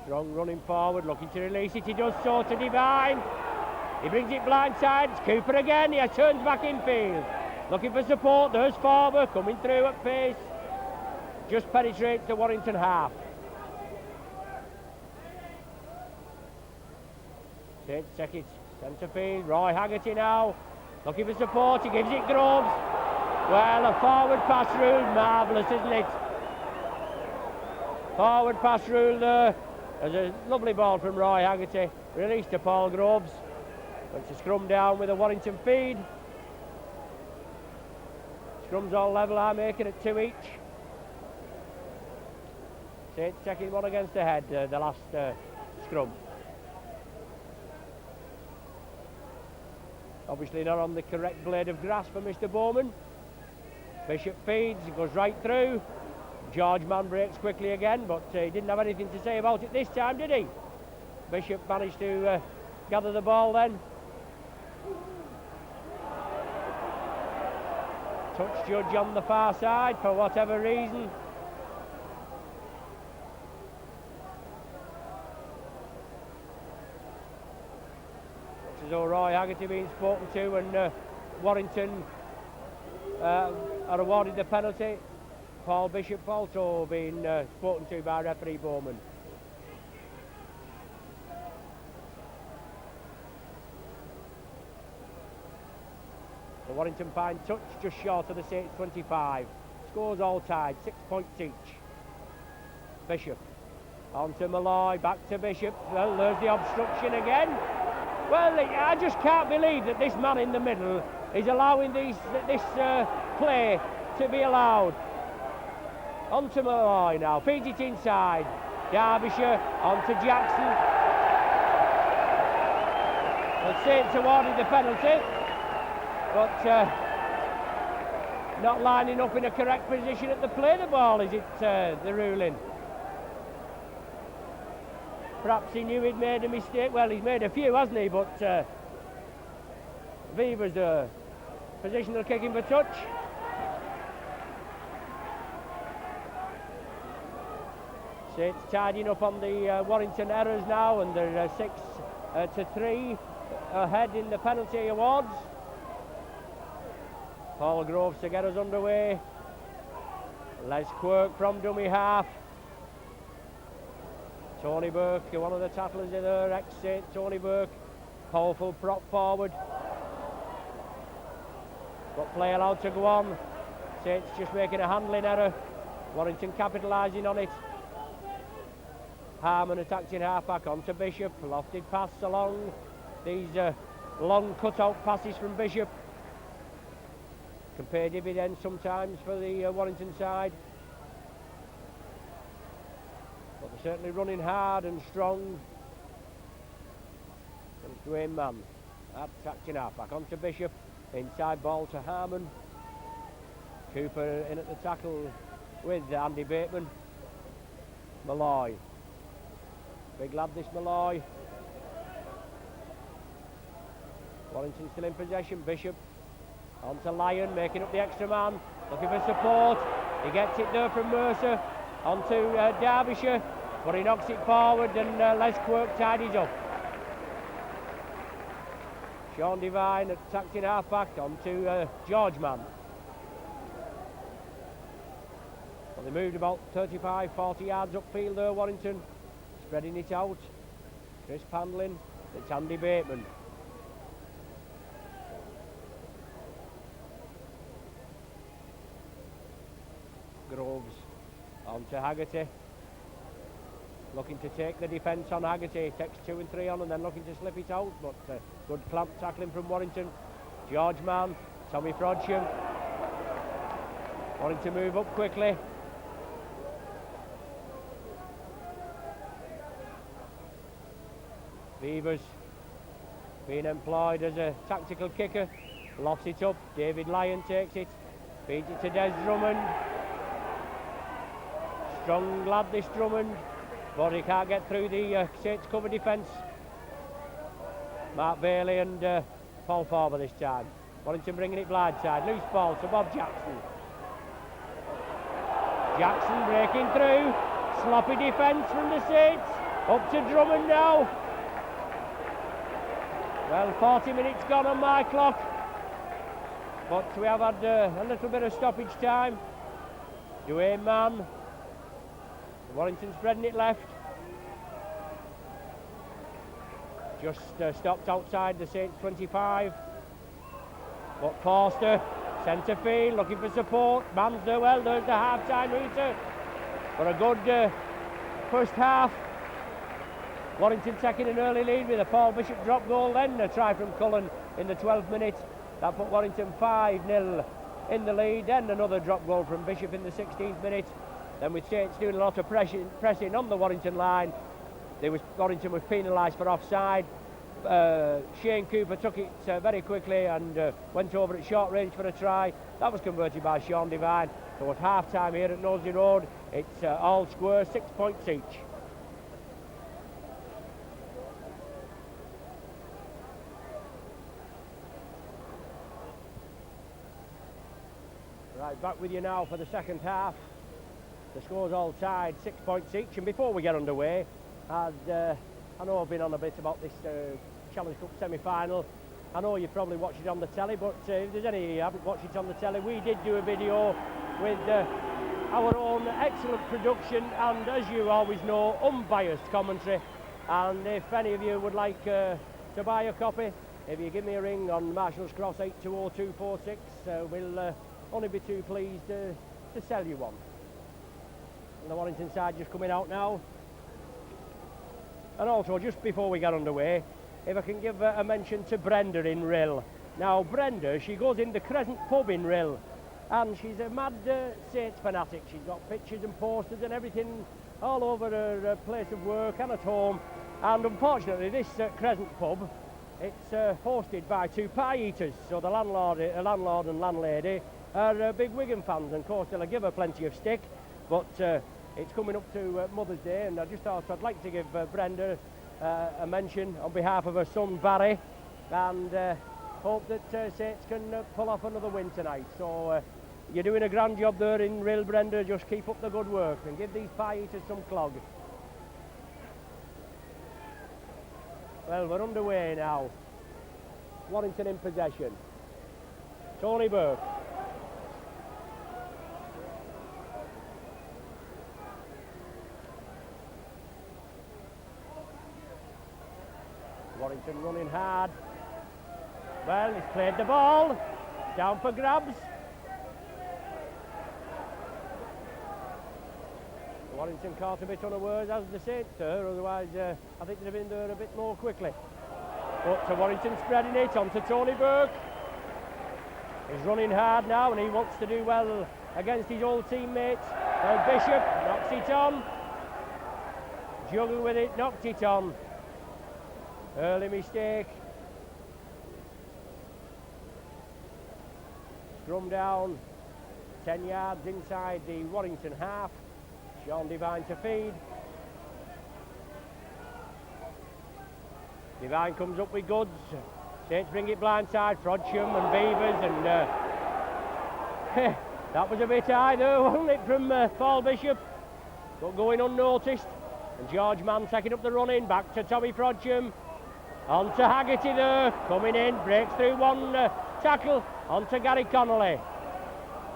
Strong running forward, looking to release it. He does so to Devine. He brings it blindside. It's Cooper again. He turns back infield. Looking for support. There's Farber coming through at pace. Just penetrates the Warrington half. Saints check it. Centre field. Roy Haggerty now. Looking for support. He gives it Groves. Well, a forward pass rule. Marvellous, isn't it? Forward pass rule there. There's a lovely ball from Roy Haggerty. Released to Paul Groves. Went to scrum down with a Warrington feed. Scrums all level, I'm making it 2 each. Saints taking one against the head, the last scrum. Obviously not on the correct blade of grass for Mr. Bowman. Bishop feeds, he goes right through. George Mann breaks quickly again, but he didn't have anything to say about it this time, did he? Bishop managed to gather the ball then. Touch judge on the far side for whatever reason. Looks as though Roy Haggerty being spoken to, and Warrington are awarded the penalty. Paul Bishop also being spoken to by referee Bowman. The Warrington fine touch just short of the Saints 25. Scores all tied, 6 points each. Bishop on to Malloy, back to Bishop. Well, there's the obstruction again. Well, I just can't believe that this man in the middle is allowing this play to be allowed. On to Malloy now, feeds it inside. Derbyshire on to Jackson. The Saints awarded the penalty, but not lining up in a correct position at the play the ball, is it the ruling? Perhaps he knew he'd made a mistake. Well, he's made a few, hasn't he? But Viva's positional kicking for touch. Saints tidying up on the Warrington errors now, and they're 6-3 ahead in the penalty awards. Paul Groves to get us underway. Les Quirk from dummy half. Tony Burke, one of the tattlers in there, ex-Saint Tony Burke. Powerful prop forward. Got play allowed to go on. Saints just making a handling error. Warrington capitalising on it. Harmon attacked in half-back onto Bishop. Lofted pass along. These long cut-out passes from Bishop can pay dividends sometimes for the Warrington side. But they're certainly running hard and strong. And it's Dwayne Mann. Attacked in half-back onto Bishop. Inside ball to Harmon. Cooper in at the tackle with Andy Bateman. Malloy. Big lad, this Malloy. Warrington still in possession. Bishop on to Lyon, making up the extra man, looking for support. He gets it there from Mercer on to Derbyshire, but he knocks it forward, and Les Quirk tidies up. Sean Devine attacked in half-back on to George Mann. Well, they moved about 35-40 yards upfield there, Warrington. Spreading it out. Crisp handling. It's Andy Bateman. Groves on to Haggerty. Looking to take the defence on Haggerty. Takes 2 and 3 on, and then looking to slip it out. But good clamp tackling from Warrington. George Mann. Tommy Frodsham. Wanting to move up quickly. Beavers being employed as a tactical kicker. Lofts it up. David Lyon takes it. Feeds it to Des Drummond. Strong lad, this Drummond, but he can't get through the Saints cover defence. Mark Bailey and Paul Farber this time. Warrington bringing it blindside. Loose ball to Bob Jackson. Jackson breaking through. Sloppy defence from the Saints. Up to Drummond now. Well, 40 minutes gone on my clock, but we have had a little bit of stoppage time. Dwayne Mann. Warrington spreading it left. Just stopped outside the Saints 25. But Forster, centre field, looking for support. Mann's there, well, there's the half-time meter. For a good first half. Warrington taking an early lead with a Paul Bishop drop goal, then a try from Cullen in the 12th minute. That put Warrington 5-0 in the lead. Then another drop goal from Bishop in the 16th minute. Then with Saints doing a lot of pressing on the Warrington line, Warrington was penalised for offside. Shane Cooper took it very quickly and went over at short range for a try. That was converted by Sean Devine. So at half-time here at Knowsley Road, it's all square, 6 points each. Right, back with you now for the second half. The score's all tied, 6 points each. And before we get underway, I know I've been on a bit about this Challenge Cup semi-final. I know you've probably watched it on the telly, but if there's any who haven't watched it on the telly, we did do a video with our own excellent production and, as you always know, unbiased commentary. And if any of you would like to buy a copy, if you give me a ring on Marshall's Cross 820246, we'll only be too pleased to sell you one. And the Warrington side just coming out now. And also, just before we get underway, if I can give a mention to Brenda in Rill. Now, Brenda, she goes in the Crescent pub in Rill, and she's a mad Saints fanatic. She's got pictures and posters and everything all over her place of work and at home. And unfortunately, this Crescent pub, it's hosted by two pie eaters. So the landlord and landlady are big Wigan fans, and of course they'll give her plenty of stick, but it's coming up to Mother's Day, and I just thought I'd like to give Brenda a mention on behalf of her son Barry, and hope that Saints can pull off another win tonight. So you're doing a grand job there in Rill, Brenda. Just keep up the good work and give these pie eaters some clog. Well, we're underway now. Warrington in possession. Tony Burke. Warrington running hard. Well, he's played the ball. Down for grabs. Warrington caught a bit unawares as the Saints there, otherwise I think they'd have been there a bit more quickly. But Warrington spreading it onto Tony Burke. He's running hard now and he wants to do well against his old teammates. Bishop knocks it on. Juggled with it, knocked it on. Early mistake. Scrum down, 10 yards inside the Warrington half. Sean Devine to feed. Devine comes up with goods. Saints bring it blindside. Frodsham and Beavers, and that was a bit high there, wasn't it, from Paul Bishop? But going unnoticed. And George Mann taking up the running. Back to Tommy Frodsham. On to Haggerty there. Coming in. Breaks through one tackle. On to Gary Connolly.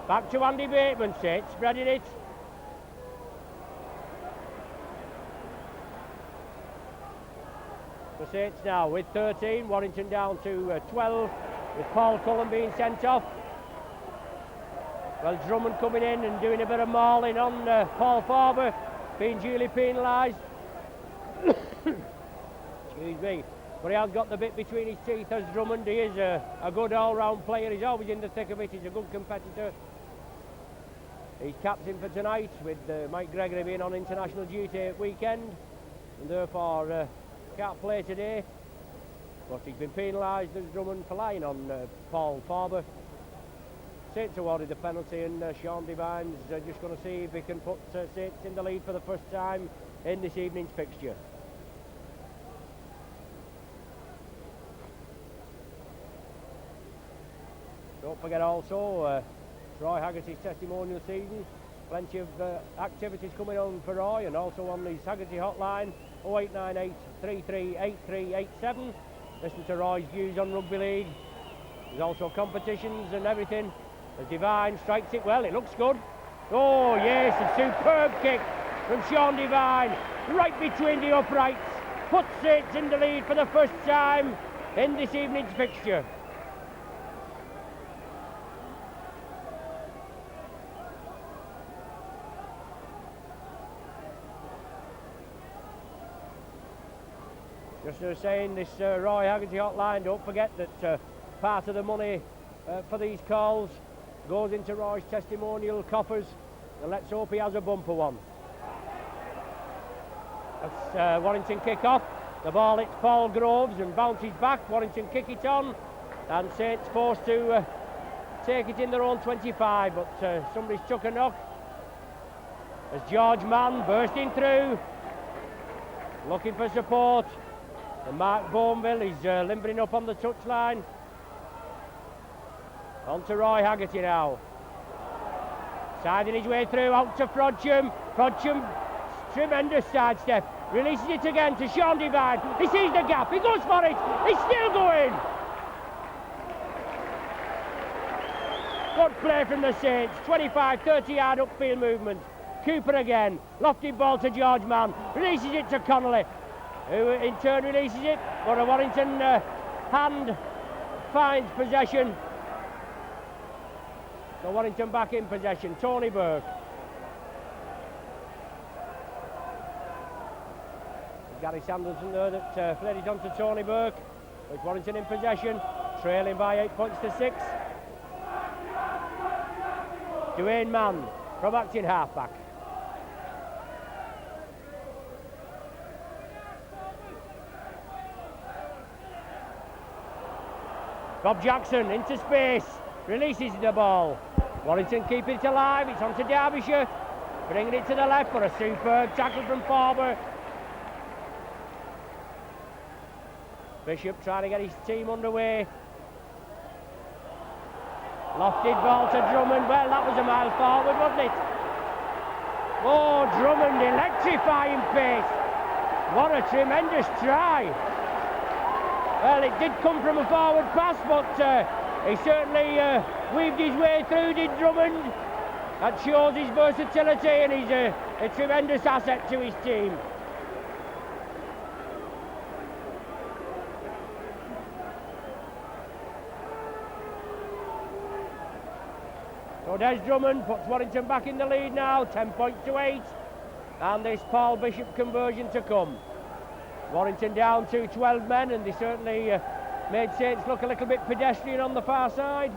Back to Andy Bateman. Saints spreading it. The Saints now with 13, Warrington down to 12, with Paul Cullen being sent off. Well, Drummond coming in and doing a bit of mauling on Paul Farber, being duly penalised. Excuse me. But he has got the bit between his teeth as Drummond. He is a good all-round player. He's always in the thick of it. He's a good competitor. He's captain for tonight, with Mike Gregory being on international duty at weekend, and therefore can't play today, but he's been penalised as Drummond for lying on Paul Farber. Saints awarded the penalty, and Sean Devine's just going to see if he can put Saints in the lead for the first time in this evening's fixture. Don't forget also Roy Haggerty's testimonial season. Plenty of activities coming on for Roy, and also on his Haggerty hotline 0898 338387. Listen to Roy's views on rugby league. There's also competitions and everything. As Devine strikes it well, it looks good. Oh yes, a superb kick from Sean Devine, right between the uprights. Puts Saints in the lead for the first time in this evening's fixture. Just as saying, this Roy Haggerty hotline, don't forget that part of the money for these calls goes into Roy's testimonial coffers, and let's hope he has a bumper one. That's Warrington kick off. The ball hits Paul Groves and bounces back. Warrington kick it on, and Saints forced to take it in their own 25, but somebody's took a knock as George Mann bursting through, looking for support. And Mark Boneville is limbering up on the touchline. On to Roy Haggerty now. Siding his way through, out to Frodsham. Frodsham, tremendous sidestep. Releases it again to Sean Devine. He sees the gap, he goes for it. He's still going. Good play from the Saints. 25, 30 yard upfield movement. Cooper again. Lofted ball to George Mann. Releases it to Connolly, who in turn releases it, but a Warrington hand finds possession. So Warrington back in possession. Tony Burke. Gary Sanderson there that played it on to Tony Burke, with Warrington in possession, trailing by 8 points to 6. Dwayne Mann from acting halfback. Bob Jackson into space, releases the ball. Warrington keeping it alive, it's on to Derbyshire. Bringing it to the left for a superb tackle from Forber. Bishop trying to get his team underway. Lofted ball to Drummond. Well, that was a mile forward, wasn't it? Oh, Drummond, electrifying pace. What a tremendous try. Well, it did come from a forward pass, but he certainly weaved his way through, did Drummond. That shows his versatility, and he's a tremendous asset to his team. So there's Drummond, puts Warrington back in the lead now, 10 points to 8. And this Paul Bishop conversion to come. Warrington down to 12 men, and they certainly made Saints look a little bit pedestrian on the far side.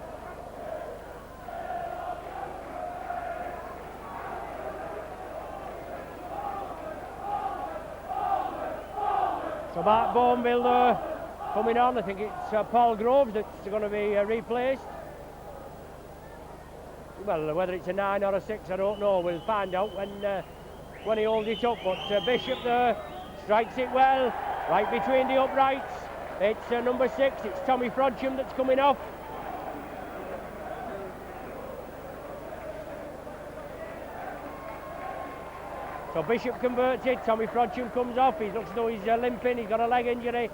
So Mark Bourneville coming on. I think it's Paul Groves that's going to be replaced. Well, whether it's a 9 or a 6, I don't know. We'll find out when he holds it up. But Bishop there strikes it well, right between the uprights. It's number 6, it's Tommy Frodsham that's coming off. So Bishop converts it, Tommy Frodsham comes off. He looks as though he's limping, he's got a leg injury.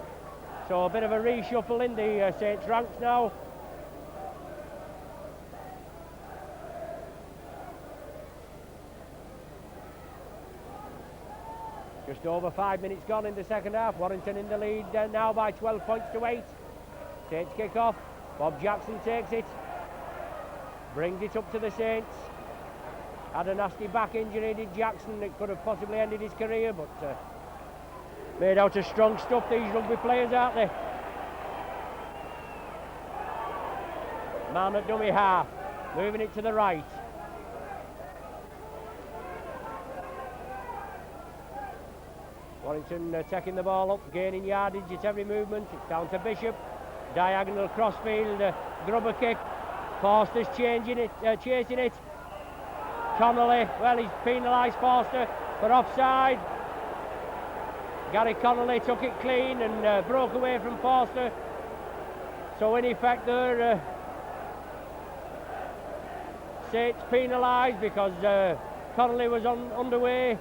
So a bit of a reshuffle in the Saints ranks now. Just over 5 minutes gone in the second half. Warrington in the lead now by 12 points to 8. Saints kick off. Bob Jackson takes it. Brings it up to the Saints. Had a nasty back injury, did Jackson. It could have possibly ended his career, but made out of strong stuff, these rugby players, aren't they? Man at dummy half. Moving it to the right. Warrington taking the ball up, gaining yardage at every movement. It's down to Bishop. Diagonal crossfield, grubber kick. Forster's chasing it. Connolly, well, he's penalised Forster for offside. Gary Connolly took it clean and broke away from Forster. So in effect there, Saints penalised because Connolly was underway.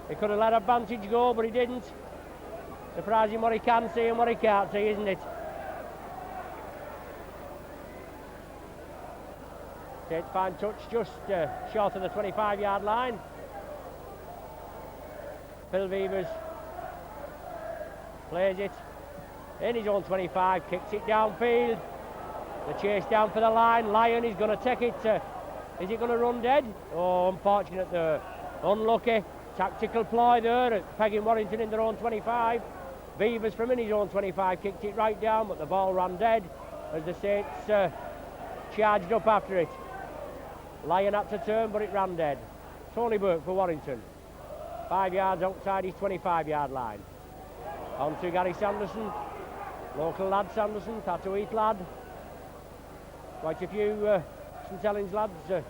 He could have let advantage go, but he didn't. Surprising what he can see and what he can't see, isn't it? Saints fine touch just short of the 25-yard line. Phil Vevers plays it in his own 25, kicks it downfield. The chase down for the line. Lyon is going to take it. Is it going to run dead? Oh, unfortunate there. Unlucky. Tactical ploy there at pegging Warrington in their own 25. Vevers from in his own 25 kicked it right down, but the ball ran dead as the Saints charged up after it. Lyon had to turn, but it ran dead. Tony Burke for Warrington. 5 yards outside his 25-yard line. On to Gary Sanderson. Local lad Sanderson, Tattoo Heath lad. Quite a few St Helens lads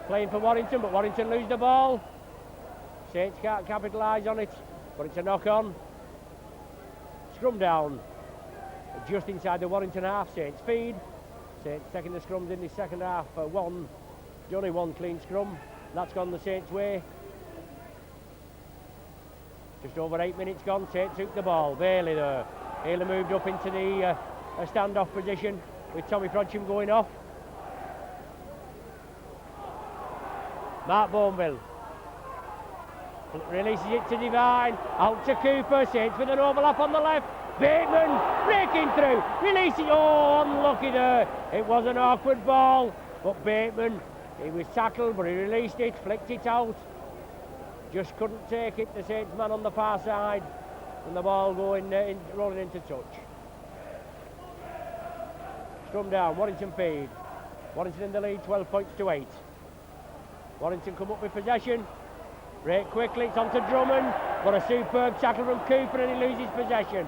playing for Warrington, but Warrington lose the ball. Saints can't capitalise on it, but it's a knock-on. Scrum down. Just inside the Warrington half, Saints feed. Saints taking the scrums in the second half. Only one clean scrum. That's gone the Saints' way. Just over 8 minutes gone. Saints took the ball. Bailey there. Bailey moved up into the standoff position with Tommy Frodsham going off. Mark Bourneville releases it to Devine. Out to Cooper. Saints with an overlap on the left. Bateman breaking through. Releasing. Oh, unlucky there. It was an awkward ball, but Bateman, he was tackled, but he released it, flicked it out. Just couldn't take it, the Saints man on the far side, and the ball rolling into touch. Scrum down, Warrington feed. Warrington in the lead, 12 points to 8. Warrington come up with possession. Break quickly, it's on to Drummond, but a superb tackle from Cooper and he loses possession.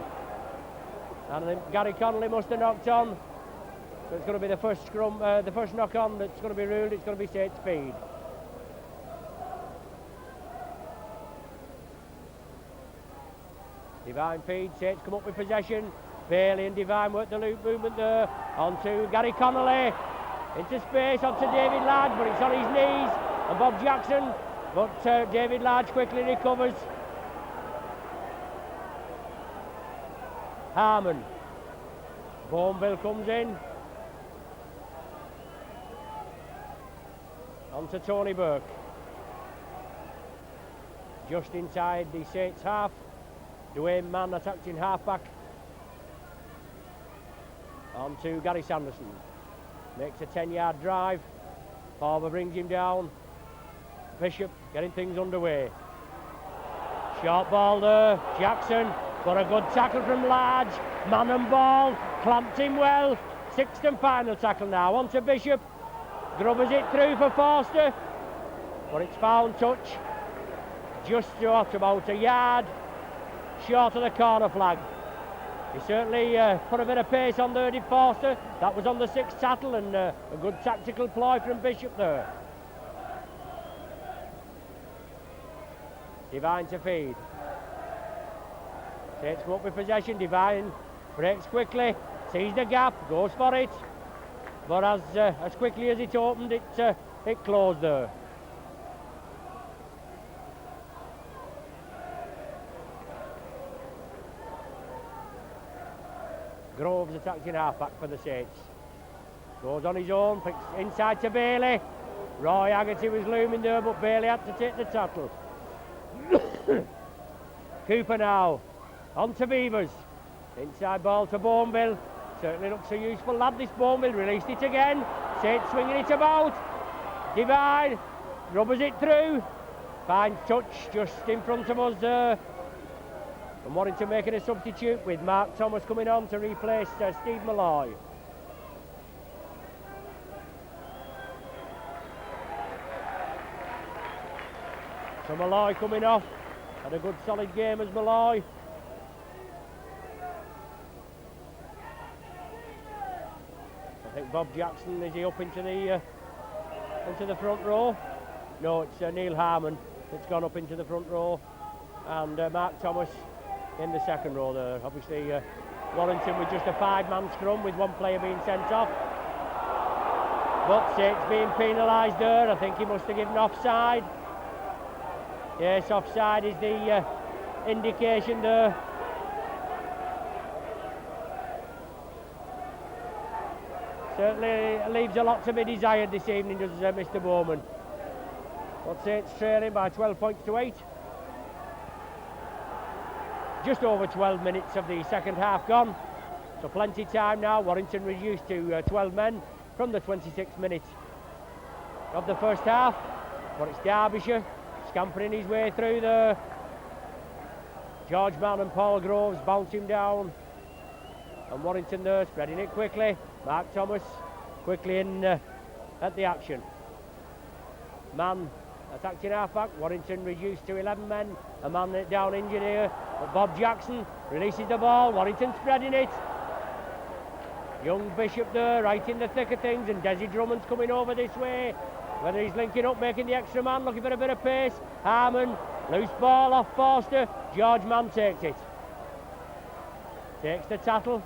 And then Gary Connolly must have knocked on. So it's going to be the first scrum, the first knock-on that's going to be ruled. It's going to be Saints feed. Divine feed, Saints come up with possession. Bailey and Divine work the loop movement there. Onto Gary Connolly. Into space, onto David Ladd, but it's on his knees. And Bob Jackson, but David Ladd quickly recovers. Harmon. Bourneville comes in. Onto Tony Burke. Just inside the Saints half. Dwayne Mann attacked in half-back. On to Gary Sanderson. Makes a 10-yard drive. Barber brings him down. Bishop getting things underway. Short ball there. Jackson. Got a good tackle from Large. Man and ball. Clamped him well. Sixth and final tackle now. On to Bishop. Grubbers it through for Forster. But it's found touch. Just short, about a yard short of the corner flag. He certainly put a bit of pace on there, did Forster. That was on the sixth tackle, and a good tactical ploy from Bishop there. Divine to feed. Saints come up with possession. Divine breaks quickly, sees the gap, goes for it. But as quickly as it opened, it closed there. Groves attacked in half-back for the Saints. Goes on his own, picks inside to Bailey. Roy Haggerty was looming there, but Bailey had to take the tackle. Cooper now, on to Beavers. Inside ball to Bourneville. Certainly looks a useful lad, this Bourneville. Released it again. Saints swinging it about. Divine, rubbers it through. Finds touch just in front of us there. And Warrington making a substitute with Mark Thomas coming on to replace Steve Malloy. So Malloy coming off. Had a good solid game as Malloy. I think Bob Jackson, is he up into the front row? No, it's Neil Harmon that's gone up into the front row. And Mark Thomas in the second row there. Obviously Warrington with just a 5-man scrum with one player being sent off. But Saints being penalised there. I think he must have given offside. Yes, offside is the indication there. Certainly leaves a lot to be desired this evening, does Mr. Bowman. But Saints trailing by 12 points to 8. Just over 12 minutes of the second half gone, so plenty time now. Warrington reduced to 12 men from the 26th minute of the first half, but it's Derbyshire scampering his way through there. George Mann and Paul Groves bounce him down, and Warrington there spreading it quickly. Mark Thomas quickly in at the action. Mann attacked in half-back. Warrington reduced to 11 men. A man down injured here. But Bob Jackson releases the ball. Warrington spreading it. Young Bishop there, right in the thick of things. And Desi Drummond's coming over this way. Whether he's linking up, making the extra man, looking for a bit of pace. Harmon, loose ball off Forster. George Mann takes it. Takes the tackle.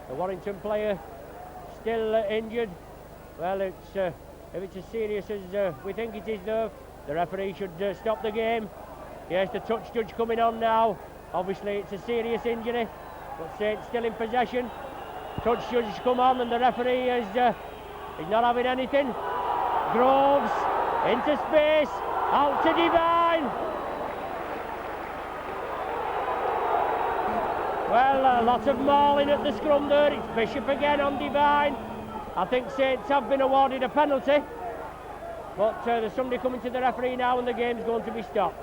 The Warrington player still injured. Well, it's if it's as serious as we think it is there, the referee should stop the game. Yes, the touch judge coming on now. Obviously it's a serious injury, but Saints still in possession. Touch judge come on and the referee is he's not having anything. Groves into space, out to Divine. Well, a lot of mauling at the scrum there. It's Bishop again on Divine. I think Saints have been awarded a penalty, but there's somebody coming to the referee now and the game's going to be stopped.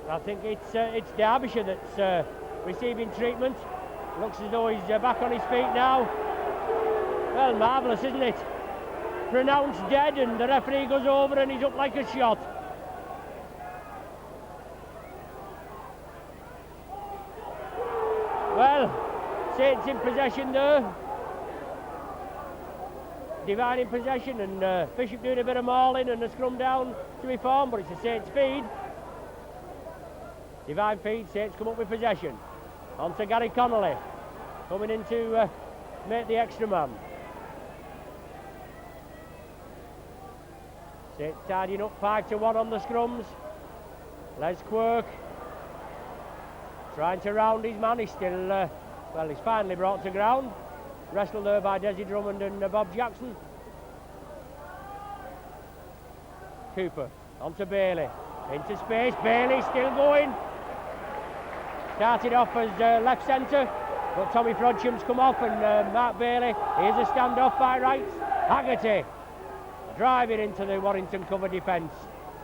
I think it's Derbyshire that's receiving treatment. Looks as though he's back on his feet now. Well, marvellous, isn't it? Pronounced dead, and the referee goes over and he's up like a shot. Saints in possession there. Divine in possession, and Bishop doing a bit of mauling and a scrum down to be formed, but it's a Saints feed. Divine feed, Saints come up with possession. On to Gary Connolly, coming in to make the extra man. Saints tidying up 5-1 on the scrums. Les Quirk trying to round his man. He's still, well, he's finally brought to ground. Wrestled there by Desi Drummond and Bob Jackson. Cooper onto Bailey, into space. Bailey still going. Started off as left centre, but Tommy Frodsham's come off, and Mark Bailey, here's a standoff by rights. Haggerty driving into the Warrington cover defence.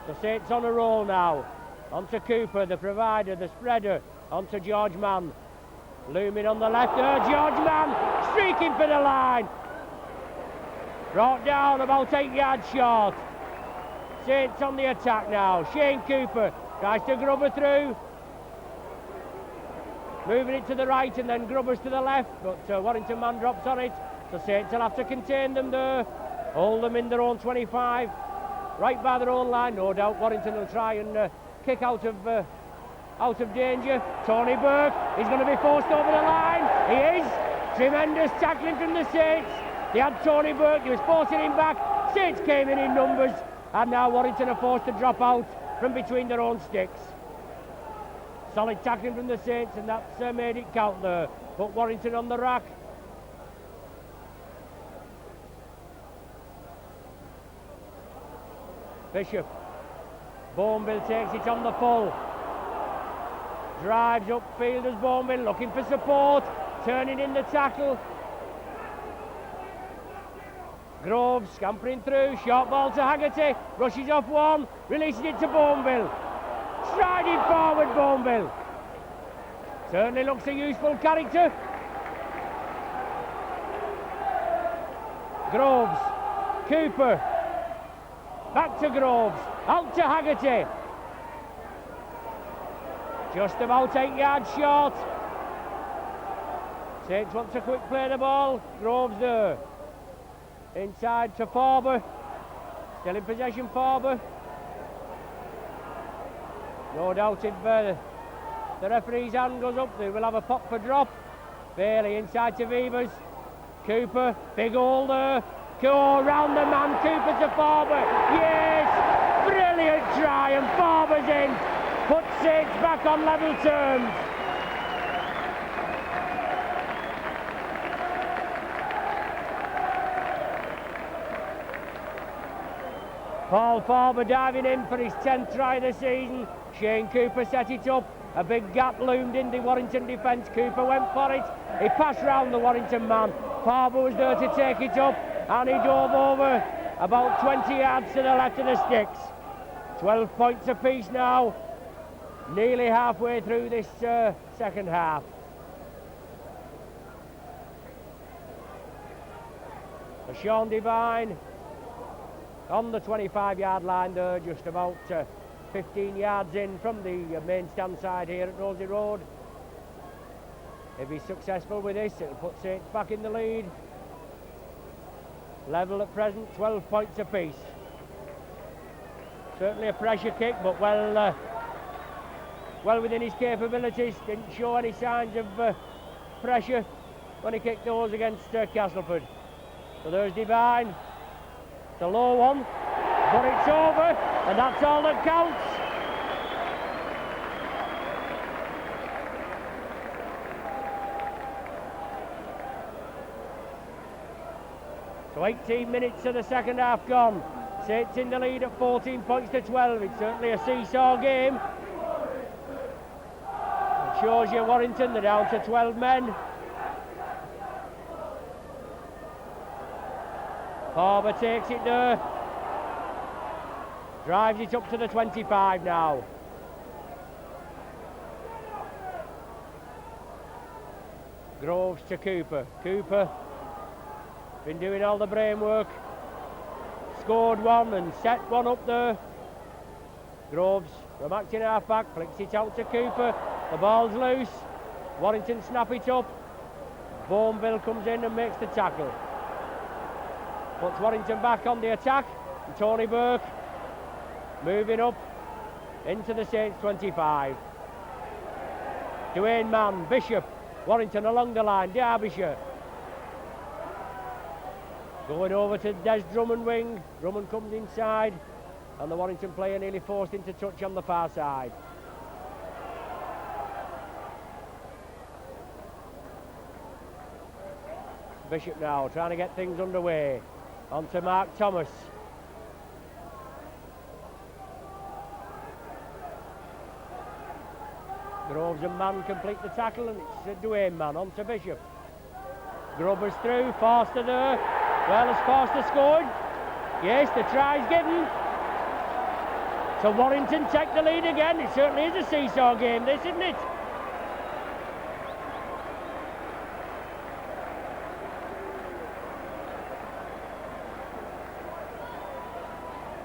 So Saints on a roll now. Onto Cooper, the provider, the spreader. Onto George Mann. Looming on the left there, George Mann streaking for the line. Brought down about 8 yards short. Saints on the attack now. Shane Cooper tries to grub her through. Moving it to the right and then Grubbers to the left, but Warrington man drops on it. So Saints will have to contain them there. Hold them in their own 25. Right by their own line, no doubt Warrington will try and kick out of danger. Tony Burke is going to be forced over the line. He is. Tremendous tackling from the Saints. They had Tony Burke, he was forcing him back. Saints came in numbers, and now Warrington are forced to drop out from between their own sticks. Solid tackling from the Saints, and that's made it count there. Put Warrington on the rack. Bishop. Bourneville takes it on the full. Drives upfield as Bourneville, looking for support. Turning in the tackle. Groves scampering through. Short ball to Haggerty. Rushes off one. Releasing it to Bourneville. Striding forward, Bourneville. Certainly looks a useful character. Groves. Cooper. Back to Groves. Out to Haggerty. Just about 8 yards short. Saints wants to quick play the ball. Groves there. Inside to Forber. Still in possession, Forber. No doubt if the referee's hand goes up, they will have a pop for drop. Bailey inside to Vivers. Cooper, big hole there. Go round the man, Cooper to Forber. Yes! Brilliant try, and Forber's in. Puts Saints back on level terms. Paul Forber diving in for his 10th try of the season. Shane Cooper set it up. A big gap loomed in the Warrington defence. Cooper went for it. He passed round the Warrington man. Forber was there to take it up, and he dove over about 20 yards to the left of the sticks. 12 points apiece now. Nearly halfway through this second half. Sean Devine on the 25-yard line there, just about 15 yards in from the main stand side here at Rosie Road. If he's successful with this, it'll put Saints back in the lead. Level at present, 12 points apiece. Certainly a pressure kick, but well within his capabilities. Didn't show any signs of pressure when he kicked those against Castleford. So there's Devine. It's a low one, but it's over, and that's all that counts. So 18 minutes of the second half gone. Saints in the lead at 14 points to 12. It's certainly a seesaw game. It shows you Warrington, they're down to 12 men. Forber takes it there. Drives it up to the 25 now. Groves to Cooper. Cooper been doing all the brain work. Scored one and set one up there. Groves from acting half back, flicks it out to Cooper. The ball's loose. Warrington snap it up. Bourneville comes in and makes the tackle. Puts Warrington back on the attack. And Tony Burke moving up into the Saints 25. Dwayne Mann, Bishop, Warrington along the line, Derbyshire. Going over to Des Drummond wing. Drummond comes inside, and the Warrington player nearly forced into touch on the far side. Bishop now trying to get things underway. On to Mark Thomas. Groves and Mann complete the tackle, and it's Dwayne Mann on to Bishop. Grubbers through, Forster there. Well, has Forster scored? Yes, the try's given. So Warrington take the lead again. It certainly is a seesaw game, this, isn't it?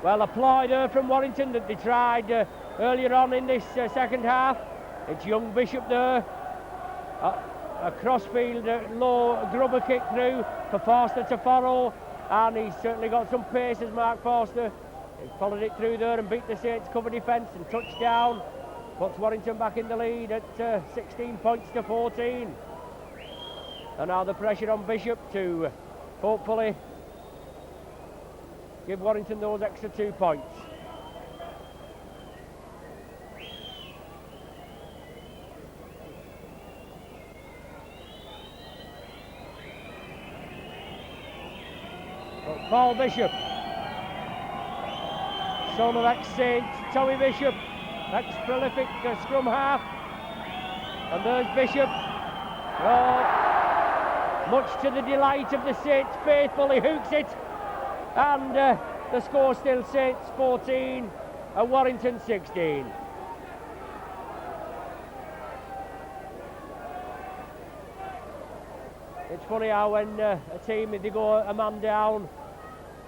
Well, a ploy there from Warrington that they tried earlier on in this second half. It's young Bishop there. A crossfield low grubber kick through for Forster to follow, and he's certainly got some pace as Mark Forster. He followed it through there and beat the Saints cover defence and touchdown. Puts Warrington back in the lead at 16 points to 14. And now the pressure on Bishop to hopefully give Warrington those extra 2 points. But Paul Bishop, son of ex-Saint Tommy Bishop, ex-prolific scrum half. And there's Bishop. Oh, much to the delight of the Saints faithful, he hooks it. And the score still Saints 14 and Warrington 16. It's funny how when a team, if they go a man down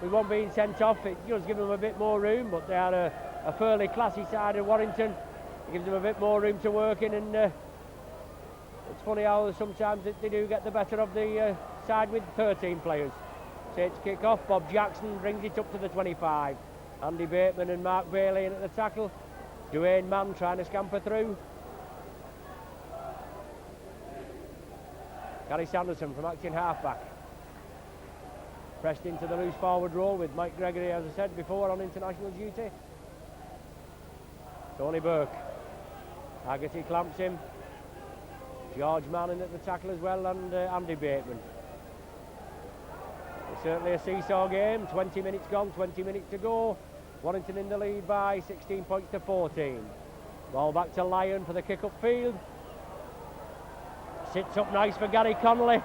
with one being sent off, it does give them a bit more room, but they are a fairly classy side of Warrington. It gives them a bit more room to work in, and it's funny how sometimes they do get the better of the side with 13 players. Saints kick off, Bob Jackson brings it up to the 25. Andy Bateman and Mark Bailey in at the tackle. Dwayne Mann trying to scamper through. Gary Sanderson from acting halfback. Pressed into the loose forward role with Mike Gregory, as I said before, on international duty. Tony Burke. Haggerty clamps him. George Mann in at the tackle as well, and Andy Bateman. It's certainly a seesaw game. 20 minutes gone, 20 minutes to go. Warrington in the lead by 16 points to 14. Ball back to Lyon for the kick up field. Sits up nice for Gary Connolly.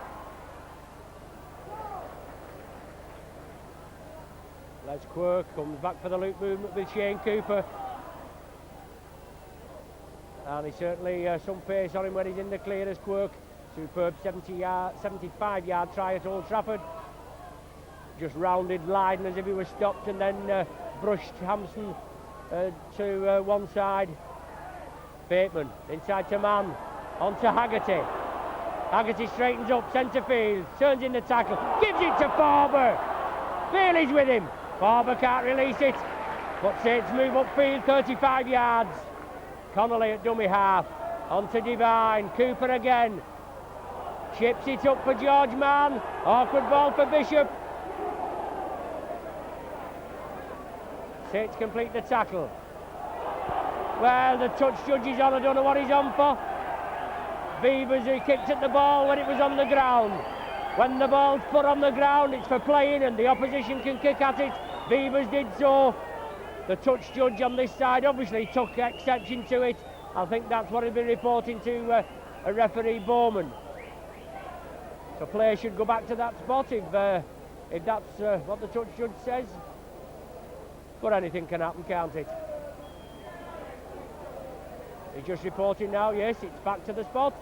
Les Quirk comes back for the loop movement with Shane Cooper. And he's certainly some pace on him when he's in the clear as Quirk. Superb 75-yard try at Old Trafford. Just rounded Lydon as if he was stopped, and then brushed Hampson to one side. Bateman inside to Mann, on to Haggerty. Haggerty straightens up, centre field, turns in the tackle, gives it to Farber. Bailey's with him. Farber can't release it, but Saints move upfield 35 yards. Connolly at dummy half, on to Devine, Cooper again. Chips it up for George Mann, awkward ball for Bishop. Saints complete the tackle. Well, the touch judge is on, I don't know what he's on for. Beavers, he kicked at the ball when it was on the ground. When the ball's put on the ground, it's for playing and the opposition can kick at it. Beavers did so. The touch judge on this side obviously took exception to it. I think that's what he'll be reporting to a referee Bowman. So players should go back to that spot if that's what the touch judge says. But anything can happen, can't it? He's just reporting now, yes, it's back to the spot.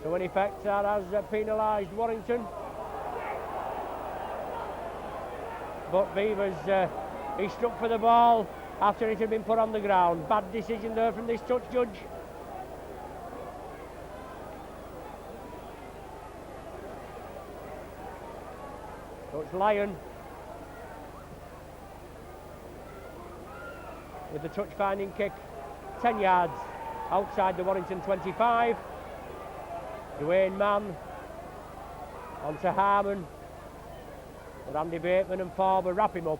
So in effect that has penalised Warrington. But Beavers, he struck for the ball after it had been put on the ground. Bad decision there from this touch judge. So it's Lyon with the touch finding kick, 10 yards outside the Warrington 25. Dwayne Mann onto Harmon, but Andy Bateman and Farber wrap him up.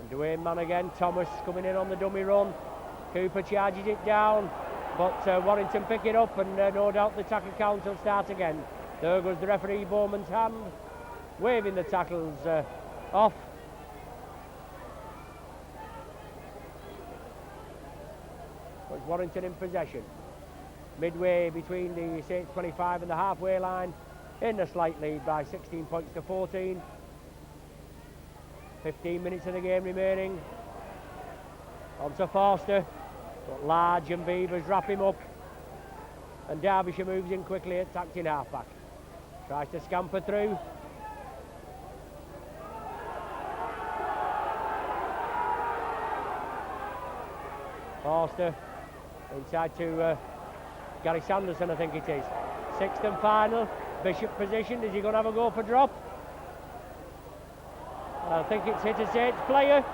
And Dwayne Mann again, Thomas coming in on the dummy run. Cooper charges it down, but Warrington pick it up, and no doubt the tackle count will start again. There goes the referee Bowman's hand, waving the tackles off. But Warrington in possession. Midway between the Saints 25 and the halfway line, in a slight lead by 16 points to 14. 15 minutes of the game remaining. On to Forster, but Large and Beavers wrap him up, and Derbyshire moves in quickly, attacked in half-back. Tries to scamper through. Forster inside to Gary Sanderson, I think it is. Sixth and final. Bishop positioned. Is he going to have a go for drop? I think it's hit a Saints player,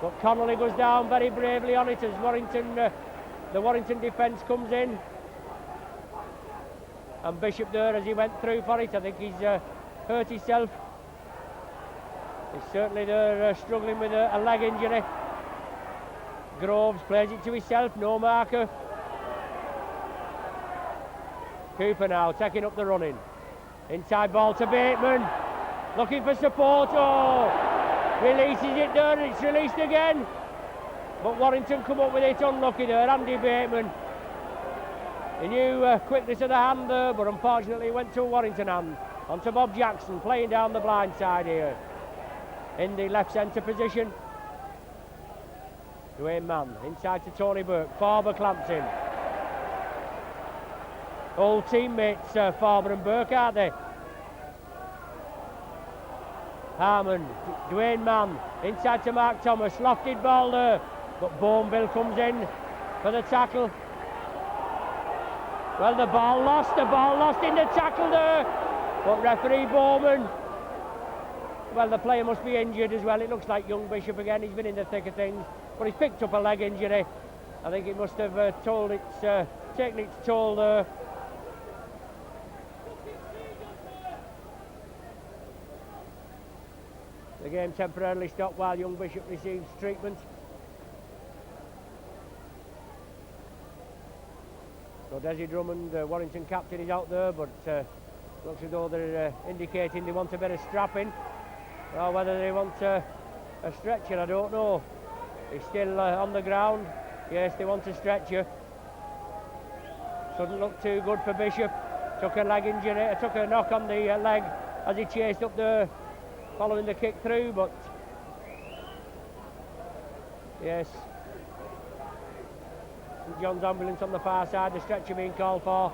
but Connolly goes down very bravely on it as Warrington, the Warrington defence comes in. And Bishop there, as he went through for it, I think he's hurt himself. He's certainly there struggling with a leg injury. Groves plays it to himself, no marker. Cooper now taking up the running. Inside ball to Bateman, looking for support. Oh, releases it there, and it's released again. But Warrington come up with it, unlucky there, Andy Bateman. He knew quickness of the hand there, but unfortunately it went to a Warrington hand. On to Bob Jackson, playing down the blind side here. In the left centre position. Dwayne Mann, inside to Tony Burke. Farber clamps in. Old teammates, Farber and Burke, aren't they? Harmon, Dwayne Mann, inside to Mark Thomas. Lofted ball there, but Boneville comes in for the tackle. Well, the ball lost in the tackle there. But referee Bowman, well, the player must be injured as well. It looks like young Bishop again. He's been in the thick of things, but he's picked up a leg injury. I think it must have taken its toll there. The game temporarily stopped while young Bishop receives treatment. So Desi Drummond, Warrington captain, is out there, but looks as though they're indicating they want a bit of strapping. Or whether they want a stretcher, I don't know. He's still on the ground. Yes, they want a stretcher. Doesn't look too good for Bishop. Took a leg injury, took a knock on the leg as he chased up there, following the kick through, but yes. St John's ambulance on the far side, the stretcher being called for.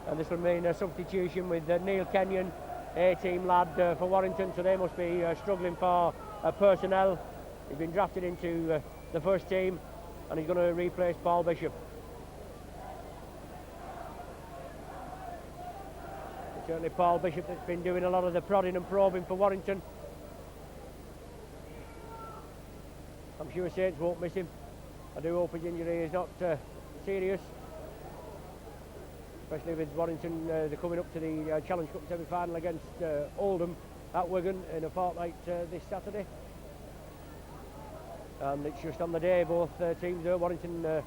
And this will mean a substitution with Neil Kenyon, A-team lad for Warrington, so they must be struggling for personnel. He's been drafted into the first team, and he's going to replace Paul Bishop. It's certainly Paul Bishop that's been doing a lot of the prodding and probing for Warrington. I'm sure Saints won't miss him. I do hope his injury is not serious. Especially with Warrington, they're coming up to the Challenge Cup semi-final against Oldham at Wigan in a fortnight this Saturday. And it's just on the day both teams there. Warrington, they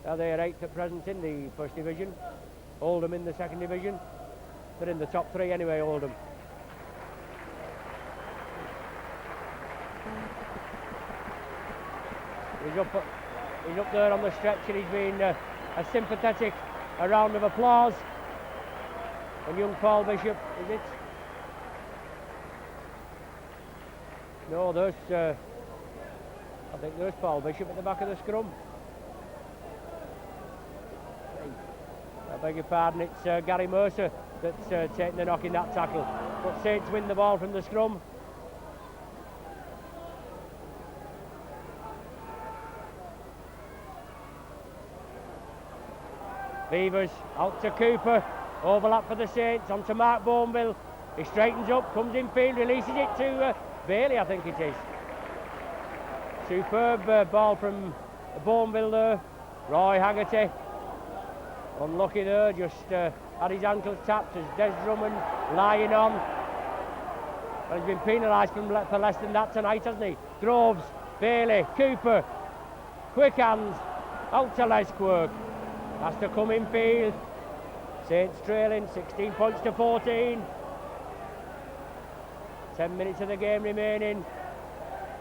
are 8th at present in the first division. Oldham in the second division. They're in the top 3 anyway, Oldham. He's up there on the stretcher. He's been a sympathetic round of applause. And young Paul Bishop, is it? No, there's I think there's Paul Bishop at the back of the scrum. I beg your pardon, it's Gary Mercer that's taking the knock in that tackle. But Saints win the ball from the scrum. Beavers out to Cooper, overlap for the Saints, on to Mark Bourneville. He straightens up, comes in field, releases it to Bailey, I think it is. Superb ball from Bourneville there. Roy Haggerty, unlucky there, just had his ankles tapped as Des Drummond lying on. Well, he's been penalised for less than that tonight, hasn't he? Groves, Bailey, Cooper, quick hands, out to Lesquirk. Has to come in field. Saints trailing 16 points to 14. 10 minutes of the game remaining.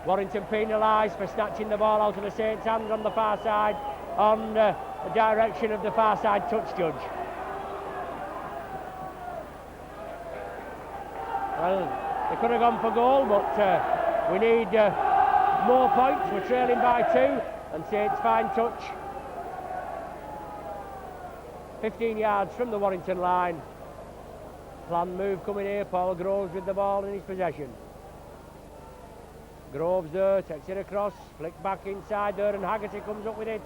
Warrington penalised for snatching the ball out of the Saints' hands on the far side, on the direction of the far side touch judge. Well, they could have gone for goal, but we need more points. We're trailing by 2, and Saints fine touch. 15 yards from the Warrington line. Planned move coming here. Paul Groves with the ball in his possession. Groves there, takes it across, flick back inside there, and Haggerty comes up with it.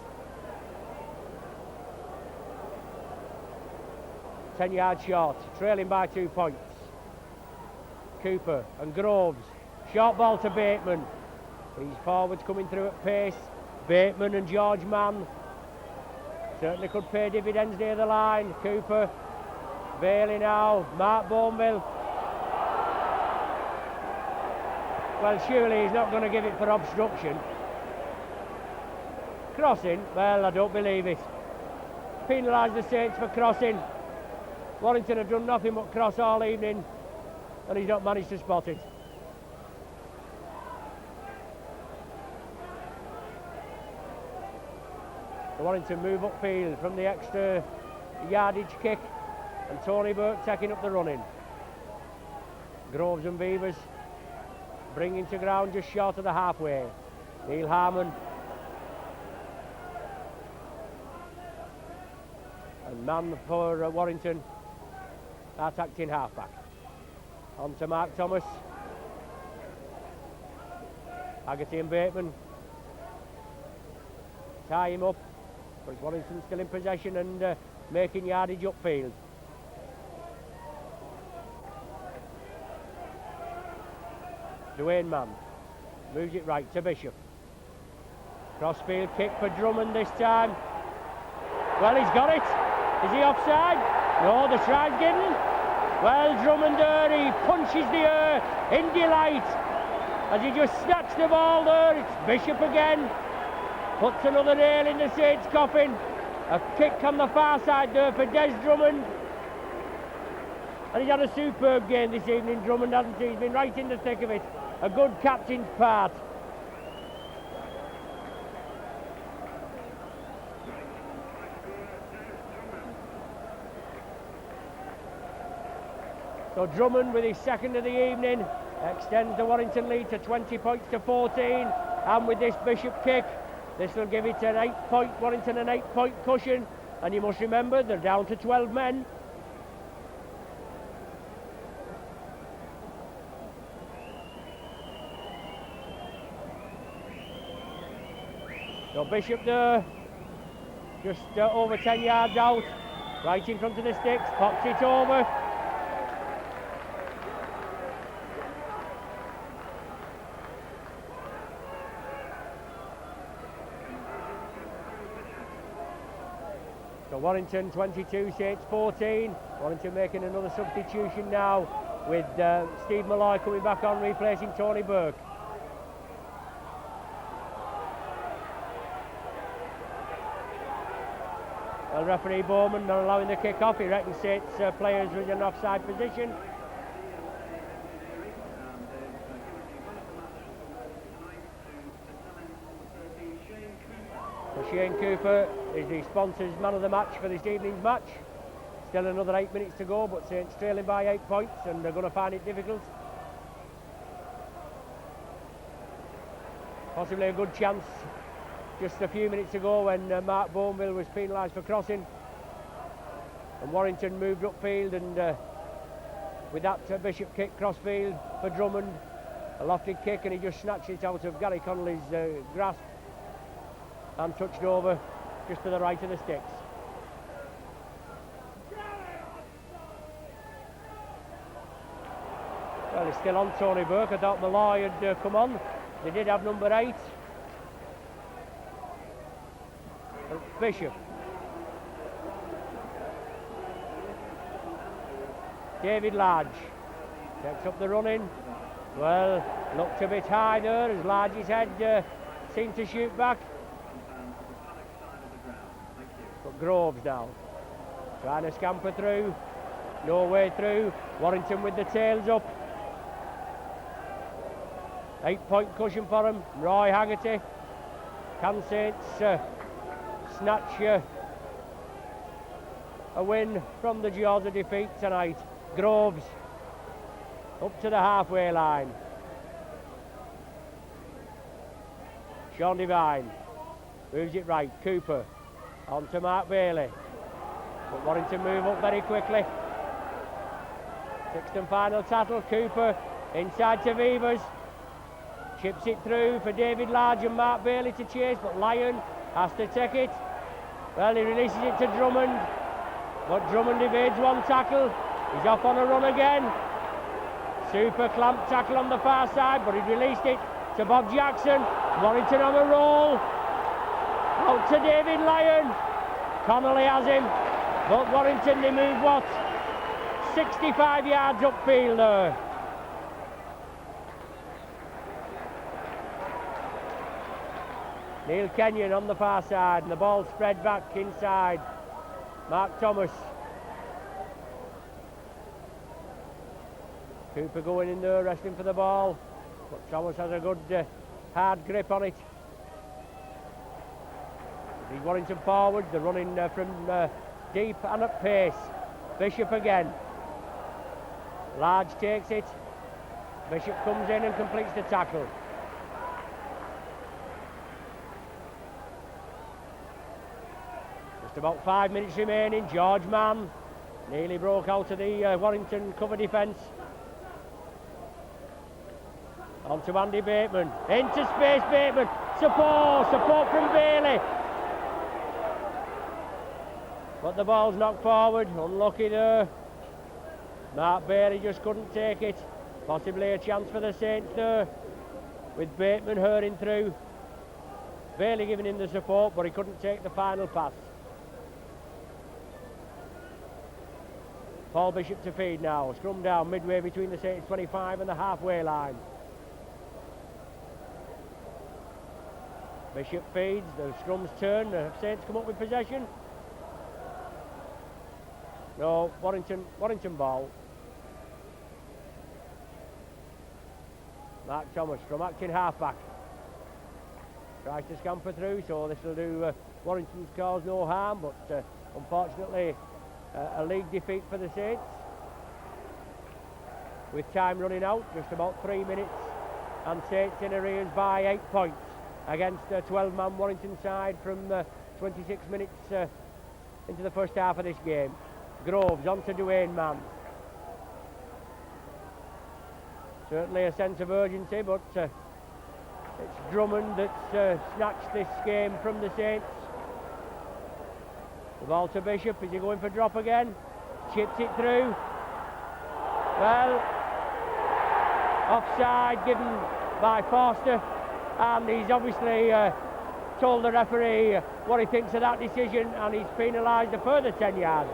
10 yards short, trailing by 2 points. Cooper and Groves, short ball to Bateman. These forwards coming through at pace. Bateman and George Mann certainly could pay dividends near the line. Cooper, Bailey now, Mark Bourneville. Well, surely he's not going to give it for obstruction. Crossing? Well, I don't believe it. Penalise the Saints for crossing. Warrington have done nothing but cross all evening, and he's not managed to spot it. The Warrington move upfield from the extra yardage kick, and Tony Burke taking up the running. Groves and Beavers bringing to ground just short of the halfway. Neil Harmon and man for Warrington, our acting halfback. On to Mark Thomas. Haggerty and Bateman tie him up, but Warrington still in possession and making yardage upfield. Dwayne Mann moves it right to Bishop. Crossfield kick for Drummond this time. Well, he's got it. Is he offside? No, the stride's given. Well, Drummond there, he punches the air in delight as he just snatched the ball there. It's Bishop again. Puts another nail in the Saints' coffin. A kick on the far side there for Des Drummond. And he's had a superb game this evening, Drummond, hasn't he? He's been right in the thick of it. A good captain's part. So Drummond, with his second of the evening, extends the Warrington lead to 20 points to 14. And with this Bishop kick, this will give it an 8-point, Warrington an 8-point cushion. And you must remember, they're down to 12 men. So Bishop there, just over 10 yards out, right in front of the sticks, pops it over. So Warrington 22, Saints 14. Warrington making another substitution now with Steve Malloy coming back on, replacing Tony Burke. Well, referee Bowman not allowing the kick off. He reckons Saints players were in an offside position. So Shane Cooper is the sponsors man of the match for this evening's match. Still another 8 minutes to go, but Saints trailing by 8 points, and they're going to find it difficult. Possibly a good chance just a few minutes ago when Mark Bourneville was penalised for crossing, and Warrington moved upfield, and with that Bishop kick crossfield for Drummond, a lofted kick, and he just snatched it out of Gary Connolly's grasp and touched over just to the right of the sticks. Well, he's still on Tony Burke. I thought Malloy had come on. They did have number 8. Bishop. David Large takes up the running. Well, looked a bit high there as Large's head seemed to shoot back. But Groves now trying to scamper through. No way through. Warrington with the tails up. 8-point cushion for him. Roy Haggerty. Can Saints snatch a win from the jaws of defeat tonight? Groves up to the halfway line. Sean Devine moves it right. Cooper on to Mark Bailey. But Warrington move up very quickly. Sixth and final tattle. Cooper inside to Vivers. Chips it through for David Large and Mark Bailey to chase, but Lyon has to take it. Well, he releases it to Drummond, but Drummond evades one tackle. He's off on a run again. Super clamp tackle on the far side, but he released it to Bob Jackson. Warrington on a roll. Out to David Lyon. Connolly has him, but Warrington, they move what? 65 yards upfield there. Neil Kenyon on the far side, and the ball spread back inside. Mark Thomas. Cooper going in there, wrestling for the ball, but Thomas has a good hard grip on it. He's Warrington forward, they're running from deep and at pace. Bishop again. Large takes it. Bishop comes in and completes the tackle. Just about 5 minutes remaining. George Mann nearly broke out of the Warrington cover defence. On to Andy Bateman. Into space, Bateman. Support from Bailey. But the ball's knocked forward. Unlucky there. Mark Bailey just couldn't take it. Possibly a chance for the Saints there, with Bateman hurrying through. Bailey giving him the support, but he couldn't take the final pass. Paul Bishop to feed now. Scrum down midway between the Saints 25 and the halfway line. Bishop feeds. The scrum's turn. The Saints come up with possession. No, Warrington ball. Mark Thomas from acting halfback. Tries to scamper through, so this will do Warrington's cause no harm, but unfortunately a league defeat for the Saints. With time running out, just about 3 minutes, and Saints in arrears by 8 points against a 12-man Warrington side from 26 minutes into the first half of this game. Groves on to Duane Mann. Certainly a sense of urgency, but it's Drummond that's snatched this game from the Saints. The ball to Bishop. Is he going for drop again? Chips it through. Well, offside given by Forster, and he's obviously told the referee what he thinks of that decision, and he's penalised a further 10 yards.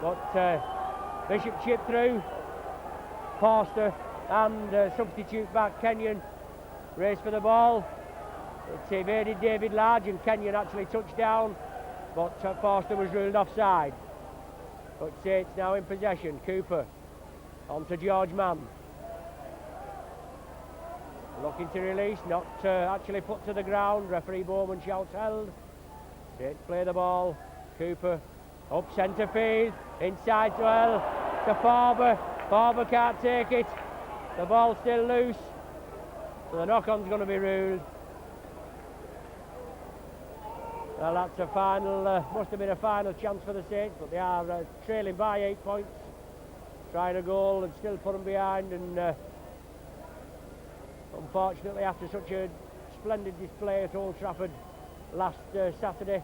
But Bishop chipped through. Forster and substitute back Kenyon race for the ball. It's evaded David Large, and Kenyon actually touched down, but Forster was ruled offside. But Saints now in possession. Cooper on to George Mann. Looking to release, not actually put to the ground. Referee Bowman shouts held. Saints play the ball. Cooper up centre field, inside well to Farber. Farber can't take it. The ball's still loose, so the knock-on's going to be ruled. Well, that's a final, must have been a final chance for the Saints, but they are trailing by 8 points. Trying a goal and still put them behind, and unfortunately after such a splendid display at Old Trafford last Saturday,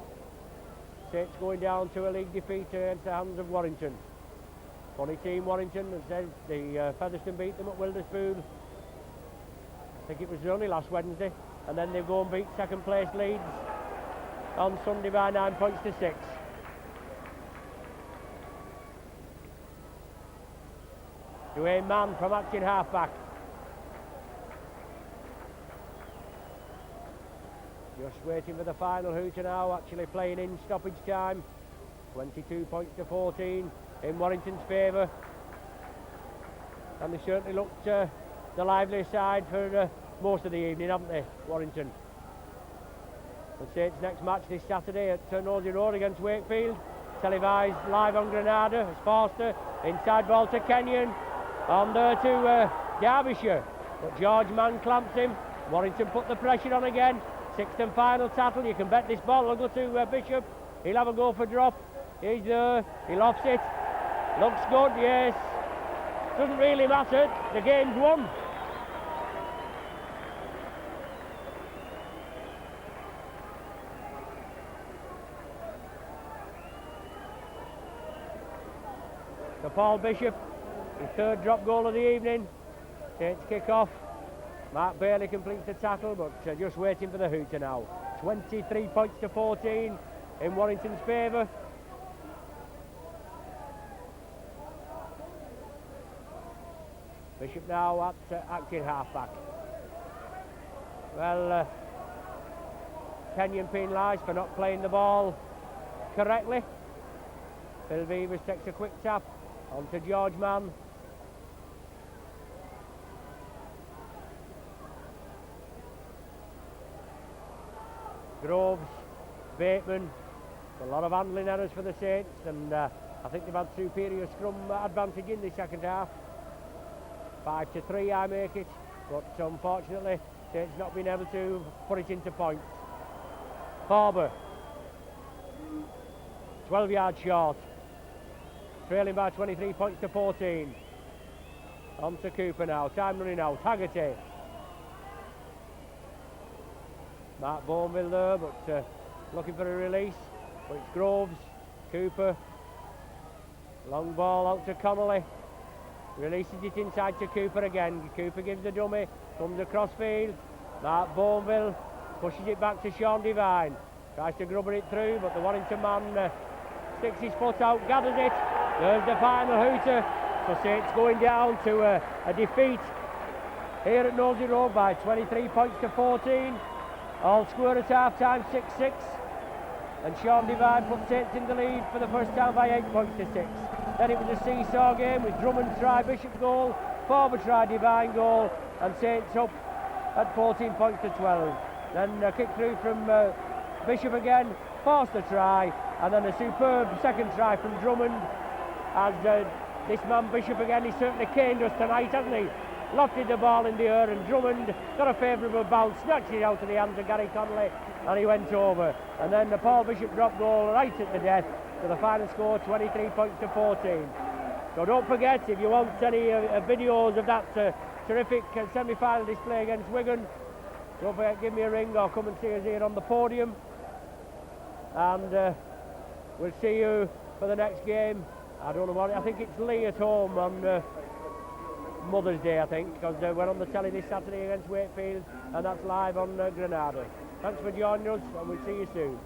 Saints going down to a league defeat against the hands of Warrington. Funny team Warrington, and said the Featherstone beat them at Wilderspoon. I think it was only last Wednesday, and then they go and beat second place Leeds on Sunday by 9 points to 6. Dwayne Mann from acting half-back. Just waiting for the final hooter now, actually playing in stoppage time. 22 points to 14 in Warrington's favour. And they certainly looked the lively side for most of the evening, haven't they, Warrington? The Saints' next match this Saturday at Nosey Road against Wakefield. Televised live on Granada as Forster. Inside ball to Kenyon. On there to Derbyshire. But George Mann clamps him. Warrington put the pressure on again. Sixth and final tackle. You can bet this ball will go to Bishop. He'll have a go for drop. He's there. He lofts it. Looks good, yes. Doesn't really matter. The game's won. So Paul Bishop, his third drop goal of the evening. Saints kick off. Mark Bailey completes the tackle, but just waiting for the hooter now. 23 points to 14 in Warrington's favour. Bishop now at acting half-back. Well, Kenyon penalised for not playing the ball correctly. Phil Beavers takes a quick tap onto George Mann. Groves, Bateman, a lot of handling errors for the Saints, and I think they've had superior scrum advantage in the second half. 5-3 I make it, but unfortunately Saints not been able to put it into points. Harbour, 12 yards short, trailing by 23 points to 14. On to Cooper now, time running out, Haggerty. Mark Bourneville there, but looking for a release. But it's Groves, Cooper. Long ball out to Connolly. Releases it inside to Cooper again. Cooper gives the dummy, comes across field. Mark Bourneville pushes it back to Sean Devine. Tries to grubber it through, but the Warrington man sticks his foot out, gathers it. There's the final hooter. So Saints going down to a defeat here at Nosey Road by 23 points to 14. All score at half-time, 6-6. And Sean Devine put Saints in the lead for the first time by 8 points to 6. Then it was a seesaw game with Drummond try Bishop goal, Forward try Devine goal, and Saints up at 14 points to 12. Then a kick through from Bishop again, Forster try, and then a superb second try from Drummond. As this man Bishop again, he's certainly caned us tonight, hasn't he? Lofted the ball in the air, and Drummond got a favourable bounce, snatched it out of the hands of Gary Connolly, and he went over. And then the Paul Bishop drop goal right at the death, to the final score 23 points to 14. So don't forget, if you want any videos of that terrific semi-final display against Wigan, don't forget, give me a ring or come and see us here on the podium. And we'll see you for the next game. I don't know what, I think it's Lee at home on Mother's Day, I think, because we're on the telly this Saturday against Wakefield, and that's live on Granada. Thanks for joining us, and we'll see you soon.